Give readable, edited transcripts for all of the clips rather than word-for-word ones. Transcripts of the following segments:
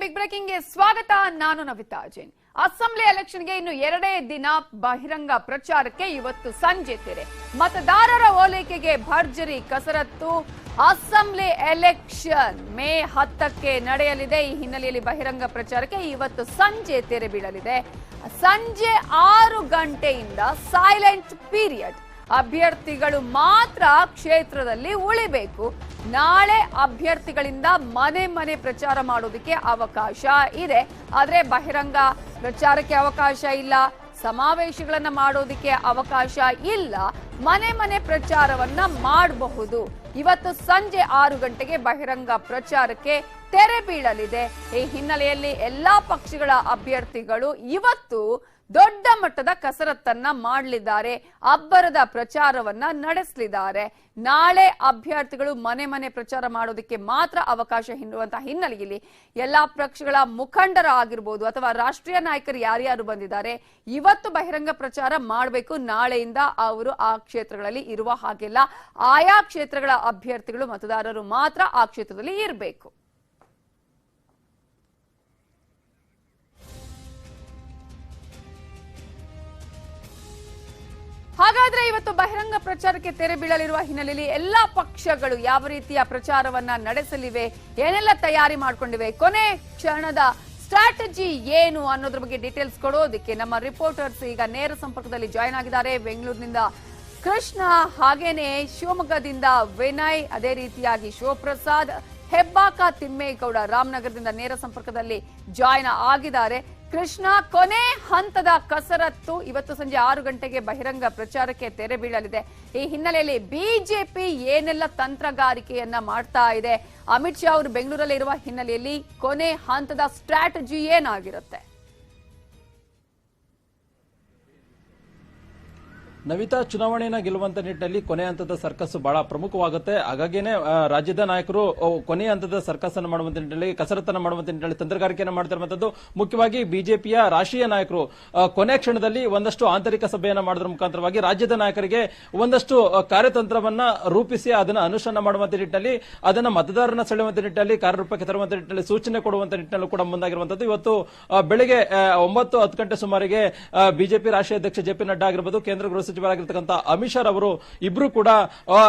Big breaking ಗೆ ಸ್ವಾಗತ. ನಾನು ನವಿತಾ ಜೈನ್. ಅಸೆಂಬ್ಲಿ ಎಲೆಕ್ಷನ್ಗೆ ಇನ್ನು 2 ದಿನ ಬಹಿರಂಗ ಪ್ರಚಾರಕ್ಕೆ ಇವತ್ತು ಸಂಜೆ ತೆರೆ. ಮತದಾರರ ಓಲೈಕೆಗೆ ಭರ್ಜರಿ ಕಸರತ್ತು. ಅಸೆಂಬ್ಲಿ ಎಲೆಕ್ಷನ್ ಮೇ 10ಕ್ಕೆ ನಡೆಯಲಿದೆ. ಈ ಹಿನ್ನೆಲೆಯಲ್ಲಿ ಬಹಿರಂಗ ಪ್ರಚಾರಕ್ಕೆ ಇವತ್ತು ಸಂಜೆ ತೆರೆ ಬೀಳಲಿದೆ. ಸಂಜೆ 6 ಗಂಟೆಯಿಂದ ಸೈಲೆಂಟ್ ಪೀರಿಯಡ್. ಅಭ್ಯರ್ಥಿಗಳು ಮಾತ್ರ ಕ್ಷೇತ್ರದಲ್ಲಿ ಉಳಿಬೇಕು. ನಾಳೆ ಅಭ್ಯರ್ಥಿಗಳಿಂದ ಮನೆ ಮನೆ ಪ್ರಚಾರ ಮಾಡೋದಕ್ಕೆ ಅವಕಾಶ ಇದೆ. ಆದ್ರೆ ಬಹಿರಂಗ ಪ್ರಚಾರಕ್ಕೆ ಅವಕಾಶ ಇಲ್ಲ, ಸಮಾವೇಶಗಳನ್ನ ಮಾಡೋದಕ್ಕೆ ಅವಕಾಶ ಇಲ್ಲ. ಮನೆ ಮನೆ ಪ್ರಚಾರವನ್ನ ಮಾಡಬಹುದು. ಇವತ್ತು ಸಂಜೆ 6 ಗಂಟೆಗೆ ಬಹಿರಂಗ ಪ್ರಚಾರಕ್ಕೆ ತೆರೆ ಬೀಳಲಿದೆ. ಈ ಹಿನ್ನೆಲೆಯಲ್ಲಿ ಎಲ್ಲಾ ಪಕ್ಷಗಳ ಅಭ್ಯರ್ಥಿಗಳು ಇವತ್ತು ದೊಡ್ಡ ಮಟ್ಟದ ಕಸರತ್ತನ್ನ ಮಾಡಲಿದ್ದಾರೆ. ಅಬ್ಬರದ ಪ್ರಚಾರವನ್ನ ನಡೆಸಲಿದ್ದಾರೆ. ನಾಳೆ ಅಭ್ಯರ್ಥಿಗಳು ಮನೆ ಮನೆ ಪ್ರಚಾರ ಮಾಡೋದಕ್ಕೆ ಮಾತ್ರ ಅವಕಾಶ ಇರುವಂತಹ ಹಿನ್ನೆಲೆಯಲ್ಲಿ ಎಲ್ಲಾ ಪಕ್ಷಗಳ ಮುಖಂಡರ ಆಗಿರ್ಬೋದು ಅಥವಾ ರಾಷ್ಟ್ರೀಯ ನಾಯಕರು ಯಾರ್ಯಾರು ಬಂದಿದ್ದಾರೆ ಇವತ್ತು ಬಹಿರಂಗ ಪ್ರಚಾರ ಮಾಡಬೇಕು. ನಾಳೆಯಿಂದ ಅವರು ಆ ಕ್ಷೇತ್ರಗಳಲ್ಲಿ ಇರುವ ಹಾಗಿಲ್ಲ. ಆಯಾ ಕ್ಷೇತ್ರಗಳ ಅಭ್ಯರ್ಥಿಗಳು ಮತದಾರರು ಮಾತ್ರ ಆ ಕ್ಷೇತ್ರದಲ್ಲಿ ಇರಬೇಕು. ಹಾಗಾದ್ರೆ ಇವತ್ತು ಬಹಿರಂಗ ಪ್ರಚಾರಕ್ಕೆ ತೆರೆ ಬೀಳಲಿರುವ ಹಿನ್ನೆಲೆಯಲ್ಲಿ ಎಲ್ಲಾ ಪಕ್ಷಗಳು ಯಾವ ರೀತಿಯ ಪ್ರಚಾರವನ್ನ ನಡೆಸಲಿವೆ, ಏನೆಲ್ಲ ತಯಾರಿ ಮಾಡಿಕೊಂಡಿವೆ, ಕೊನೆ ಕ್ಷಣದ ಸ್ಟ್ರಾಟಜಿ ಏನು ಅನ್ನೋದ್ರ ಬಗ್ಗೆ ಡೀಟೇಲ್ಸ್ ಕೊಡೋದಕ್ಕೆ ನಮ್ಮ ರಿಪೋರ್ಟರ್ಸ್ ಈಗ ನೇರ ಸಂಪರ್ಕದಲ್ಲಿ ಜಾಯಿನ್ ಆಗಿದ್ದಾರೆ. ಬೆಂಗಳೂರಿನಿಂದ ಕೃಷ್ಣ, ಹಾಗೇನೆ ಶಿವಮೊಗ್ಗದಿಂದ ವಿನಯ್, ಅದೇ ರೀತಿಯಾಗಿ ಶಿವಪ್ರಸಾದ್, ಹೆಬ್ಬಾಕ ತಿಮ್ಮೇಗೌಡ ರಾಮನಗರದಿಂದ ನೇರ ಸಂಪರ್ಕದಲ್ಲಿ ಜಾಯಿನ್ ಆಗಿದ್ದಾರೆ. ಕೃಷ್ಣ, ಕೊನೆ ಹಂತದ ಕಸರತ್ತು ಇವತ್ತು ಸಂಜೆ 6 ಗಂಟೆಗೆ ಬಹಿರಂಗ ಪ್ರಚಾರಕ್ಕೆ ತೆರೆ ಬೀಳಲಿದೆ. ಈ ಹಿನ್ನೆಲೆಯಲ್ಲಿ ಬಿಜೆಪಿ ಏನೆಲ್ಲ ತಂತ್ರಗಾರಿಕೆಯನ್ನ ಮಾಡ್ತಾ ಇದೆ, ಅಮಿತ್ ಶಾ ಅವರು ಬೆಂಗಳೂರಲ್ಲಿ ಇರುವ ಹಿನ್ನೆಲೆಯಲ್ಲಿ ಕೊನೆ ಹಂತದ ಸ್ಟ್ರಾಟಜಿ ಏನಾಗಿರುತ್ತೆ? ನವಿತಾ, ಚುನಾವಣೆಯನ್ನ ಗೆಲ್ಲುವಂತ ನಿಟ್ಟಿನಲ್ಲಿ ಕೊನೆ ಹಂತದ ಸರ್ಕಸ್ ಬಹಳ ಪ್ರಮುಖವಾಗುತ್ತೆ. ಹಾಗಾಗಿನೇ ರಾಜ್ಯದ ನಾಯಕರು ಕೊನೆ ಹಂತದ ಸರ್ಕಸ್ ಅನ್ನು ಮಾಡುವಂತ ನಿಟ್ಟಿನಲ್ಲಿ, ಕಸರತ್ತನ್ನು ಮಾಡುವಂತ ನಿಟ್ಟಿನಲ್ಲಿ ತಂತ್ರಗಾರಿಕೆಯನ್ನು ಮಾಡ್ತಿರುವಂತದ್ದು. ಮುಖ್ಯವಾಗಿ ಬಿಜೆಪಿಯ ರಾಷ್ಟ್ರೀಯ ನಾಯಕರು ಕೊನೆ ಕ್ಷಣದಲ್ಲಿ ಒಂದಷ್ಟು ಆಂತರಿಕ ಸಭೆಯನ್ನ ಮಾಡೋದ್ರ ಮುಖಾಂತರವಾಗಿ ರಾಜ್ಯದ ನಾಯಕರಿಗೆ ಒಂದಷ್ಟು ಕಾರ್ಯತಂತ್ರವನ್ನ ರೂಪಿಸಿ ಅದನ್ನ ಅನುಷ್ಠಾನ ಮಾಡುವಂತ ನಿಟ್ಟಿನಲ್ಲಿ, ಅದನ್ನ ಮತದಾರರನ್ನ ಸೆಳೆಯುವಂತ ನಿಟ್ಟಿನಲ್ಲಿ, ಕಾರ್ಯರೂಪಕ್ಕೆ ತರುವಂತ ನಿಟ್ಟಿನಲ್ಲಿ ಸೂಚನೆ ಕೊಡುವಂತ ನಿಟ್ಟಿನಲ್ಲೂ ಕೂಡ ಮುಂದಾಗಿರುವಂತದ್ದು. ಇವತ್ತು ಬೆಳಗ್ಗೆ 9-10 ಗಂಟೆ ಸುಮಾರಿಗೆ ಬಿಜೆಪಿ ರಾಷ್ಟ್ರೀಯ ಅಧ್ಯಕ್ಷ ಜೆ ಪಿ ನಡ್ಡಾ ಆಗಿರಬಹುದು, ಕೇಂದ್ರ ಗೃಹ ಸಚಿವರಾಗಿರ್ತಕ್ಕಂಥ ಅಮಿತ್ ಶಾ ಅವರು ಇಬ್ರು ಕೂಡ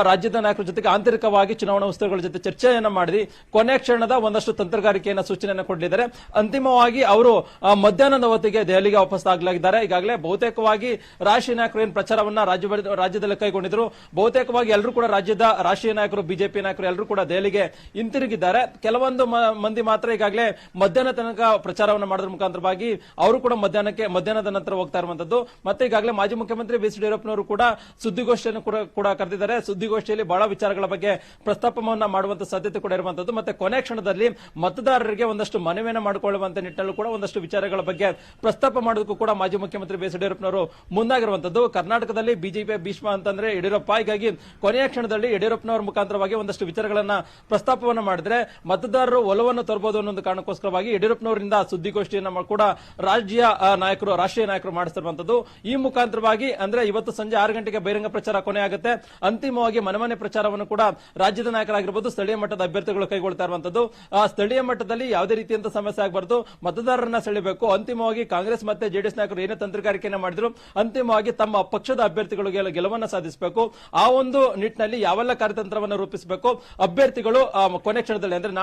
ರಾಜ್ಯದ ನಾಯಕರ ಜೊತೆಗೆ ಆಂತರಿಕವಾಗಿ ಚುನಾವಣಾ ಉಸ್ತುವಾರಿಗಳ ಜೊತೆ ಚರ್ಚೆಯನ್ನ ಮಾಡಿ ಕೊನೆ ಕ್ಷಣದ ಒಂದಷ್ಟು ತಂತ್ರಗಾರಿಕೆಯನ್ನು ಸೂಚನೆಯನ್ನು ಕೊಟ್ಟಿದ್ದಾರೆ. ಅಂತಿಮವಾಗಿ ಅವರು ಮಧ್ಯಾಹ್ನದ ಹೊತ್ತಿಗೆ ದೆಹಲಿಗೆ ವಾಪಸ್ ಆಗಲಾಗಿದ್ದಾರೆ. ಈಗಾಗಲೇ ಬಹುತೇಕವಾಗಿ ರಾಷ್ಟ್ರೀಯ ನಾಯಕರು ಏನು ಪ್ರಚಾರವನ್ನ ರಾಜ್ಯದಲ್ಲಿ ಕೈಗೊಂಡಿದ್ರು, ಬಹುತೇಕವಾಗಿ ಎಲ್ಲರೂ ಕೂಡ ರಾಜ್ಯದ ರಾಷ್ಟ್ರೀಯ ನಾಯಕರು, ಬಿಜೆಪಿ ನಾಯಕರು ಎಲ್ಲರೂ ಕೂಡ ದೆಹಲಿಗೆ ಹಿಂತಿರುಗಿದ್ದಾರೆ. ಕೆಲವೊಂದು ಮಂದಿ ಮಾತ್ರ ಈಗಾಗಲೇ ಮಧ್ಯಾಹ್ನ ತನಕ ಪ್ರಚಾರವನ್ನು ಮಾಡೋದ್ರ ಮುಖಾಂತರವಾಗಿ ಅವರು ಕೂಡ ಮಧ್ಯಾಹ್ನದ ನಂತರ ಹೋಗ್ತಾ ಇರುವಂತದ್ದು. ಮತ್ತೆ ಈಗಾಗಲೇ ಮಾಜಿ ಮುಖ್ಯಮಂತ್ರಿ ಬಿ ಎಸ್ ಯಡಿಯೂರಪ್ಪನವರು ಕೂಡ ಸುದ್ದಿಗೋಷ್ಠಿಯನ್ನು ಕೂಡ ಕರೆದಿದ್ದಾರೆ. ಸುದ್ದಿಗೋಷ್ಠಿಯಲ್ಲಿ ಬಹಳ ವಿಚಾರಗಳ ಬಗ್ಗೆ ಪ್ರಸ್ತಾಪವನ್ನ ಮಾಡುವಂತ ಸಾಧ್ಯತೆ ಕೂಡ ಇರುವಂತದ್ದು. ಮತ್ತೆ ಕೊನೆ ಕ್ಷಣದಲ್ಲಿ ಮತದಾರರಿಗೆ ಒಂದಷ್ಟು ಮನವಿಯನ್ನು ಮಾಡಿಕೊಳ್ಳುವಂತ ನಿಟ್ಟಿನಲ್ಲೂ ಕೂಡ ಒಂದಷ್ಟು ವಿಚಾರಗಳ ಬಗ್ಗೆ ಪ್ರಸ್ತಾಪ ಮಾಡೋದಕ್ಕೂ ಕೂಡ ಮಾಜಿ ಮುಖ್ಯಮಂತ್ರಿ ಬಿ ಎಸ್ ಯಡಿಯೂರಪ್ಪನವರು ಮುಂದಾಗಿರುವಂತದ್ದು. ಕರ್ನಾಟಕದಲ್ಲಿ ಬಿಜೆಪಿ ಭೀಷ್ಮ ಅಂತಂದ್ರೆ ಯಡಿಯೂರಪ್ಪ. ಹೀಗಾಗಿ ಕೊನೆಯ ಕ್ಷಣದಲ್ಲಿ ಯಡಿಯೂರಪ್ಪನವರ ಮುಖಾಂತರವಾಗಿ ಒಂದಷ್ಟು ವಿಚಾರಗಳನ್ನ ಪ್ರಸ್ತಾಪವನ್ನ ಮಾಡಿದ್ರೆ ಮತದಾರರು ಒಲವನ್ನು ತರಬಹುದು ಅನ್ನೋ ಕಾರಣಕ್ಕೋಸ್ಕರವಾಗಿ ಯಡಿಯೂರಪ್ಪನವರಿಂದ ಸುದ್ದಿಗೋಷ್ಠಿಯನ್ನು ಕೂಡ ರಾಷ್ಟ್ರೀಯ ನಾಯಕರು ಮಾಡಿಸಿರುವಂತದ್ದು. ಈ ಮುಖಾಂತರವಾಗಿ ಅಂದ್ರೆ ಇವತ್ತು ಸಂಜೆ 6 ಗಂಟೆಗೆ ಬಹಿರಂಗ ಪ್ರಚಾರ ಕೊನೆ ಆಗುತ್ತೆ. ಅಂತಿಮವಾಗಿ ಮನೆ ಪ್ರಚಾರವನ್ನು ಕೂಡ ರಾಜ್ಯದ ನಾಯಕರಾಗಿರಬಹುದು, ಸ್ಥಳೀಯ ಮಟ್ಟದ ಅಭ್ಯರ್ಥಿಗಳು ಕೈಗೊಳ್ತಾ ಇರುವಂತದ್ದು. ಸ್ಥಳೀಯ ಮಟ್ಟದಲ್ಲಿ ಯಾವುದೇ ರೀತಿಯಂತ ಸಮಸ್ಯೆ ಆಗಬಾರದು, ಮತದಾರರನ್ನ ಸೆಳೆಯಬೇಕು. ಅಂತಿಮವಾಗಿ ಕಾಂಗ್ರೆಸ್ ಮತ್ತೆ ಜೆಡಿಎಸ್ ನಾಯಕರು ಏನೇ ತಂತ್ರಗಾರಿಕೆಯನ್ನು ಮಾಡಿದ್ರು ಅಂತಿಮವಾಗಿ ತಮ್ಮ ಪಕ್ಷದ ಅಭ್ಯರ್ಥಿಗಳು ಗೆಲುವನ್ನು ಸಾಧಿಸಬೇಕು. ಆ ಒಂದು ನಿಟ್ಟಿನಲ್ಲಿ ಯಾವೆಲ್ಲ ಕಾರ್ಯತಂತ್ರವನ್ನು ರೂಪಿಸಬೇಕು ಅಭ್ಯರ್ಥಿಗಳು ಕೊನೆ ಕ್ಷಣದಲ್ಲಿ ಅಂದ್ರೆ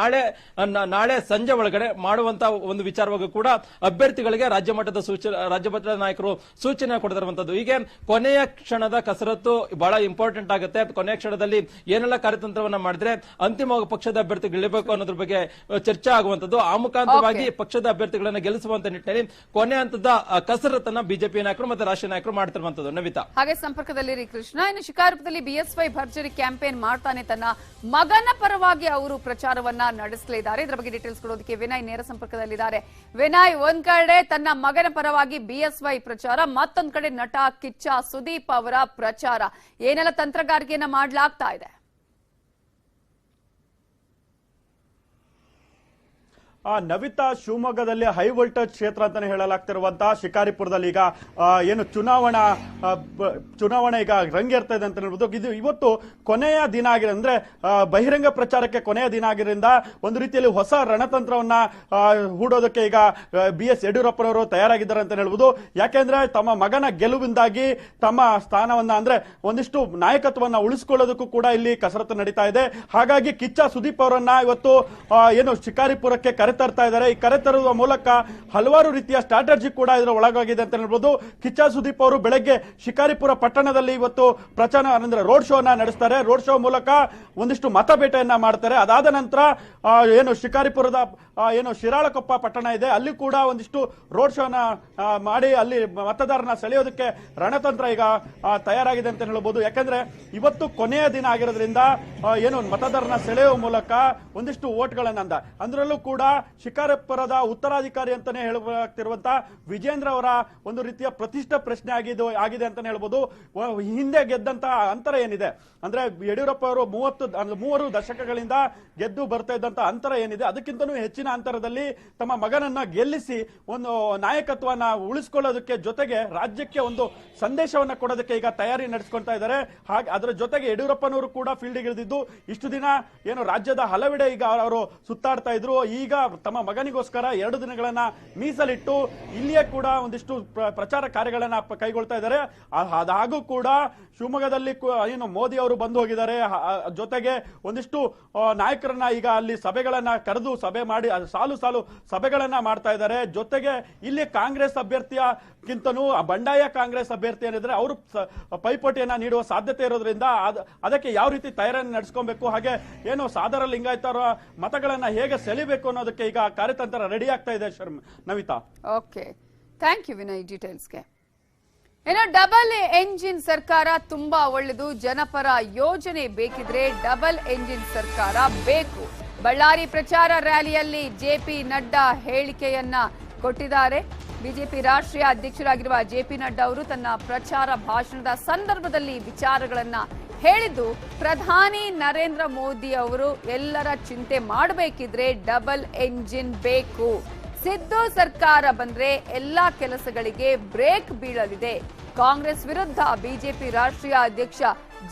ನಾಳೆ ಸಂಜೆ ಒಳಗಡೆ ಮಾಡುವಂತ ಒಂದು ವಿಚಾರವಾಗಿ ಕೂಡ ಅಭ್ಯರ್ಥಿಗಳಿಗೆ ರಾಜ್ಯ ಮಟ್ಟದ ನಾಯಕರು ಸೂಚನೆ ಕೊಡ್ತಿರುವಂತದ್ದು. ಹೀಗೆ ಕೊನೆಯ ಕ್ಷಣದ ಕಸರತ್ತು ಬಹಳ ಇಂಪಾರ್ಟೆಂಟ್ ಆಗುತ್ತೆ. ಕೊನೆಯ ಕ್ಷಣದಲ್ಲಿ ಏನೆಲ್ಲ ಕಾರ್ಯತಂತ್ರವನ್ನ ಮಾಡಿದ್ರೆ ಅಂತಿಮವಾಗಿ ಪಕ್ಷದ ಅಭ್ಯರ್ಥಿ ಗೆಲ್ಲಬೇಕು ಅನ್ನೋದ್ರ ಬಗ್ಗೆ ಚರ್ಚೆ ಆಗುವಂತದ್ದು. ಆ ಮುಖಾಂತರವಾಗಿ ಪಕ್ಷದ ಅಭ್ಯರ್ಥಿಗಳನ್ನ ಗೆಲ್ಲಿಸುವಂತ ನಿಟ್ಟಿನಲ್ಲಿ ಕೊನೆ ಹಂತದ ಕಸರತ್ತನ್ನ ಬಿಜೆಪಿ ನಾಯಕರು ಮತ್ತು ರಾಷ್ಟ್ರೀಯ ನಾಯಕರು ಮಾಡ್ತಿರುವಂತದ್ದು. ನವಿತಾ, ಹಾಗೆ ಸಂಪರ್ಕದಲ್ಲಿ ಕೃಷ್ಣ, ಇನ್ನು ಶಿಕಾರಪುರದಲ್ಲಿ ಬಿಎಸ್ವೈ ಭರ್ಜರಿ ಕ್ಯಾಂಪೇನ್ ಮಾಡ್ತಾನೆ, ತನ್ನ ಮಗನ ಪರವಾಗಿ ಅವರು ಪ್ರಚಾರವನ್ನ ನಡೆಸಲಿದ್ದಾರೆ. ಇದರ ಬಗ್ಗೆ ಡೀಟೇಲ್ಸ್ ಕೊಡೋದಕ್ಕೆ ವಿನಯ್ ನೇರ ಸಂಪರ್ಕದಲ್ಲಿದ್ದಾರೆ. ವಿನಯ್, ಒಂದ್ ಕಡೆ ತನ್ನ ಮಗನ ಪರವಾಗಿ ಬಿಎಸ್ವೈ ಪ್ರಚಾರ, ಮತ್ತೊಂದ್ ಕಡೆ ನಟ ಕಿಚ್ಚ ಸುದೀಪ್ ಅವರ ಪ್ರಚಾರ, ಏನೆಲ್ಲ ತಂತ್ರಗಾರಿಕೆಯನ್ನ ಮಾಡಲಾಗ್ತಾ ಇದೆ? ನವಿತಾ ಶಿವಮೊಗ್ಗದಲ್ಲಿ ಹೈ ವೋಲ್ಟೇಜ್ ಕ್ಷೇತ್ರ ಅಂತಾನೆ ಹೇಳಲಾಗ್ತಿರುವಂತಹ ಶಿಕಾರಿಪುರದಲ್ಲಿ ಈಗ ಏನು ಚುನಾವಣೆ ಈಗ ರಂಗೇರ್ತಾ ಇದೆ ಅಂತ ಹೇಳ್ಬೋದು. ಇದು ಇವತ್ತು ಕೊನೆಯ ದಿನ ಆಗಿದೆ, ಅಂದ್ರೆ ಬಹಿರಂಗ ಪ್ರಚಾರಕ್ಕೆ ಕೊನೆಯ ದಿನ ಆಗಿರೋದ್ರಿಂದ ಒಂದು ರೀತಿಯಲ್ಲಿ ಹೊಸ ರಣತಂತ್ರವನ್ನ ಹೂಡೋದಕ್ಕೆ ಈಗ BS ಯಡಿಯೂರಪ್ಪನವರು ತಯಾರಾಗಿದ್ದಾರೆ ಅಂತ ಹೇಳ್ಬೋದು. ಯಾಕೆಂದ್ರೆ ತಮ್ಮ ಮಗನ ಗೆಲುವಿಂದಾಗಿ ತಮ್ಮ ಸ್ಥಾನವನ್ನ ಅಂದ್ರೆ ಒಂದಿಷ್ಟು ನಾಯಕತ್ವವನ್ನ ಉಳಿಸಿಕೊಳ್ಳೋದಕ್ಕೂ ಕೂಡ ಇಲ್ಲಿ ಕಸರತ್ತು ನಡೀತಾ ಇದೆ. ಹಾಗಾಗಿ ಕಿಚ್ಚ ಸುದೀಪ್ ಅವರನ್ನ ಇವತ್ತು ಏನು ಶಿಕಾರಿಪುರಕ್ಕೆ ಕರೆತರ್ತಾ ಇದ್ದಾರೆ. ಈ ಕರೆತರುವ ಮೂಲಕ ಹಲವಾರು ರೀತಿಯ ಸ್ಟ್ರಾಟಜಿ ಕೂಡ ಇದರ ಒಳಗಾಗಿದೆ ಅಂತ ಹೇಳ್ಬೋದು. ಕಿಚ್ಚ ಸುದೀಪ್ ಅವರು ಬೆಳಗ್ಗೆ ಶಿಕಾರಿಪುರ ಪಟ್ಟಣದಲ್ಲಿ ಇವತ್ತು ಪ್ರಚಾರ ಅಂದ್ರೆ ರೋಡ್ ಶೋ ಅನ್ನ ನಡೆಸ್ತಾರೆ. ರೋಡ್ ಶೋ ಮೂಲಕ ಒಂದಿಷ್ಟು ಮತಬೇಟೆಯನ್ನ ಮಾಡ್ತಾರೆ. ಅದಾದ ನಂತರ ಏನು ಶಿಕಾರಿಪುರದ ಏನು ಶಿರಾಳಕೊಪ್ಪ ಪಟ್ಟಣ ಇದೆ, ಅಲ್ಲಿ ಕೂಡ ಒಂದಿಷ್ಟು ರೋಡ್ ಶೋನ ಮಾಡಿ ಅಲ್ಲಿ ಮತದಾರನ ಸೆಳೆಯೋದಕ್ಕೆ ರಣತಂತ್ರ ಈಗ ತಯಾರಾಗಿದೆ ಅಂತ ಹೇಳ್ಬೋದು. ಯಾಕಂದ್ರೆ ಇವತ್ತು ಕೊನೆಯ ದಿನ ಆಗಿರೋದ್ರಿಂದ ಏನು ಮತದಾರನ ಸೆಳೆಯುವ ಮೂಲಕ ಒಂದಿಷ್ಟು ಓಟ್ಗಳನ್ನ ಅಂದ್ರಲ್ಲೂ ಕೂಡ ಶಿಕಾರಿಪುರದ ಉತ್ತರಾಧಿಕಾರಿ ಅಂತಾನೆ ಹೇಳಲಾಗ್ತಿರುವಂತಹ ವಿಜೇಂದ್ರ ಅವರ ಒಂದು ರೀತಿಯ ಪ್ರತಿಷ್ಠಾ ಪ್ರಶ್ನೆ ಆಗಿದೆ ಅಂತಾನೆ ಹೇಳ್ಬೋದು. ಹಿಂದೆ ಗೆದ್ದಂತಹ ಅಂತರ ಏನಿದೆ ಅಂದ್ರೆ ಯಡಿಯೂರಪ್ಪ ಅವರು 3 ದಶಕಗಳಿಂದ ಗೆದ್ದು ಬರ್ತಾ ಇದ್ದಂತ ಅಂತರ ಏನಿದೆ, ಅದಕ್ಕಿಂತನೂ ಹೆಚ್ಚಿನ ಅಂತರದಲ್ಲಿ ತಮ್ಮ ಮಗನನ್ನ ಗೆಲ್ಲಿಸಿ ಒಂದು ನಾಯಕತ್ವನ ಉಳಿಸಿಕೊಳ್ಳೋದಕ್ಕೆ ಜೊತೆಗೆ ರಾಜ್ಯಕ್ಕೆ ಒಂದು ಸಂದೇಶವನ್ನ ಕೊಡೋದಕ್ಕೆ ಈಗ ತಯಾರಿ ನಡೆಸ್ಕೊಳ್ತಾ ಇದ್ದಾರೆ. ಹಾಗೆ ಅದರ ಜೊತೆಗೆ ಯಡಿಯೂರಪ್ಪನವರು ಕೂಡ ಫೀಲ್ಡ್ ಇಳಿದಿದ್ದು ಇಷ್ಟು ದಿನ ಏನು ರಾಜ್ಯದ ಹಲವೆಡೆ ಈಗ ಅವರು ಸುತ್ತಾಡ್ತಾ ಇದ್ರು. ಈಗ ತಮ್ಮ ಮಗನಿಗೋಸ್ಕರ 2 ದಿನಗಳನ್ನ ಮೀಸಲಿಟ್ಟು ಇಲ್ಲಿಯೇ ಕೂಡ ಒಂದಿಷ್ಟು ಪ್ರಚಾರ ಕಾರ್ಯಗಳನ್ನ ಕೈಗೊಳ್ತಾ ಇದ್ದಾರೆ. ಹಾಗೂ ಕೂಡ ಶಿವಮೊಗ್ಗದಲ್ಲಿ ಏನು ಮೋದಿ ಅವರು ಬಂದು ಹೋಗಿದ್ದಾರೆ. ಜೊತೆಗೆ ಒಂದಿಷ್ಟು ನಾಯಕರನ್ನ ಈಗ ಅಲ್ಲಿ ಸಭೆಗಳನ್ನ ಕರೆದು ಸಭೆ ಮಾಡಿ ಸಾಲು ಸಭೆಗಳನ್ನ ಮಾಡ್ತಾ ಇದ್ದಾರೆ. ಜೊತೆಗೆ ಇಲ್ಲಿ ಕಾಂಗ್ರೆಸ್ ಅಭ್ಯರ್ಥಿಯಕ್ಕಿಂತನೂ ಬಂಡಾಯ ಕಾಂಗ್ರೆಸ್ ಅಭ್ಯರ್ಥಿ ಏನಿದ್ರೆ ಅವರು ಪೈಪೋಟಿಯನ್ನ ನೀಡುವ ಸಾಧ್ಯತೆ ಇರೋದ್ರಿಂದ ಅದಕ್ಕೆ ಯಾವ ರೀತಿ ತಯಾರಿಯನ್ನು ನಡೆಸ್ಕೊಬೇಕು, ಹಾಗೆ ಏನು ಸಾದರ ಲಿಂಗಾಯತರ ಮತಗಳನ್ನ ಹೇಗೆ ಸೆಳಿಬೇಕು ಅನ್ನೋದಕ್ಕೆ ಈಗ ಕಾರ್ಯತಂತ್ರ ರೆಡಿ ಆಗ್ತಾ ಇದೆ. Navita, okay, thank you Vinay ಡೀಟೇಲ್ಸ್ಗೆ. ಏನೋ ಡಬಲ್ ಎಂಜಿನ್ ಸರ್ಕಾರ ತುಂಬಾ ಒಳ್ಳೆದು, ಜನಪರ ಯೋಜನೆ ಬೇಕಿದ್ರೆ ಡಬಲ್ ಎಂಜಿನ್ ಸರ್ಕಾರ ಬೇಕು. ಬಳ್ಳಾರಿ ಪ್ರಚಾರ ರ್ಯಾಲಿಯಲ್ಲಿ JP ನಡ್ಡಾ ಹೇಳಿಕೆಯನ್ನ ಕೊಟ್ಟಿದ್ದಾರೆ. ಬಿಜೆಪಿ ರಾಷ್ಟ್ರೀಯ ಅಧ್ಯಕ್ಷರಾಗಿರುವ JP ನಡ್ಡಾ ಅವರು ತನ್ನ ಪ್ರಚಾರ ಭಾಷಣದ ಸಂದರ್ಭದಲ್ಲಿ ವಿಚಾರಗಳನ್ನ ಹೇಳಿದ್ದು, ಪ್ರಧಾನಿ ನರೇಂದ್ರ ಮೋದಿ ಅವರು ಎಲ್ಲರ ಚಿಂತೆ ಮಾಡಬೇಕಿದ್ರೆ ಡಬಲ್ ಎಂಜಿನ್ ಬೇಕು. ಸಿದ್ದು ಸರ್ಕಾರ ಬಂದ್ರೆ ಎಲ್ಲಾ ಕೆಲಸಗಳಿಗೆ ಬ್ರೇಕ್ ಬೀಳಲಿದೆ. ಕಾಂಗ್ರೆಸ್ ವಿರುದ್ಧ ಬಿಜೆಪಿ ರಾಷ್ಟ್ರೀಯ ಅಧ್ಯಕ್ಷ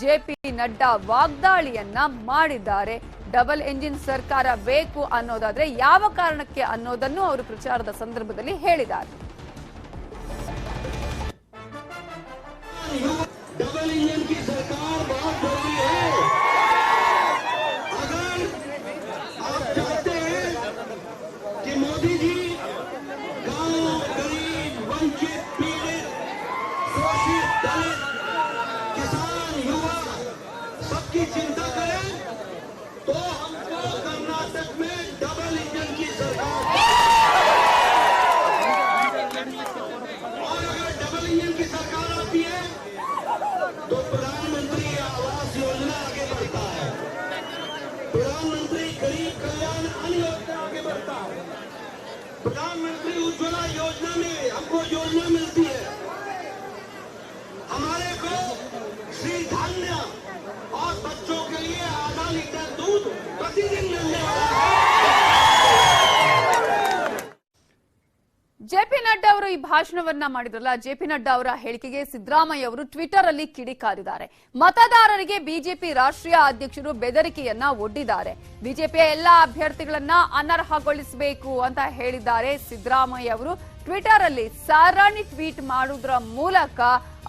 JP ನಡ್ಡಾ ವಾಗ್ದಾಳಿಯನ್ನ ಮಾಡಿದ್ದಾರೆ. ಡಬಲ್ ಎಂಜಿನ್ ಸರ್ಕಾರ ಬೇಕು ಅನ್ನೋದಾದ್ರೆ ಯಾವ ಕಾರಣಕ್ಕೆ ಅನ್ನೋದನ್ನು ಅವರು ಪ್ರಚಾರದ ಸಂದರ್ಭದಲ್ಲಿ ಹೇಳಿದ್ದಾರೆ. डबल इंजन की सरकार बहुत जरूरी है। अगर आप चाहते हैं कि मोदी जी गांव, गरीब, वंचित, पीड़ित, शोषित, दलित, किसान, युवा सबकी चिंता करें, तो हमको कर्नाटक में डबल इंजन की सरकार, और अगर डबल इंजन की सरकार आती है तो प्रधानमंत्री आवास योजना आगे बढ़ता है, प्रधानमंत्री गरीब कल्याण अन्न योजना आगे बढ़ता है, प्रधानमंत्री उज्ज्वला योजना में हमको योजना मिलती है, हमारे को श्री धान्य और बच्चों के लिए आधा लीटर दूध प्रतिदिन मिलने वाला है। JP ನಡ್ಡಾ ಅವರು ಈ ಭಾಷಣವನ್ನ ಮಾಡಿದ್ರಲ್ಲ, JP ನಡ್ಡಾ ಅವರ ಹೇಳಿಕೆಗೆ ಸಿದ್ದರಾಮಯ್ಯ ಅವರು ಟ್ವಿಟರ್ ಅಲ್ಲಿ ಕಿಡಿಕಾರಿದ್ದಾರೆ. ಮತದಾರರಿಗೆ ಬಿಜೆಪಿ ರಾಷ್ಟ್ರೀಯ ಅಧ್ಯಕ್ಷರು ಬೆದರಿಕೆಯನ್ನ ಒಡ್ಡಿದ್ದಾರೆ. ಬಿಜೆಪಿಯ ಎಲ್ಲಾ ಅಭ್ಯರ್ಥಿಗಳನ್ನ ಅನರ್ಹಗೊಳಿಸಬೇಕು ಅಂತ ಹೇಳಿದ್ದಾರೆ. ಸಿದ್ದರಾಮಯ್ಯ ಅವರು ಟ್ವಿಟರ್ ಅಲ್ಲಿ ಸರಣಿ ಟ್ವೀಟ್ ಮಾಡುವುದರ ಮೂಲಕ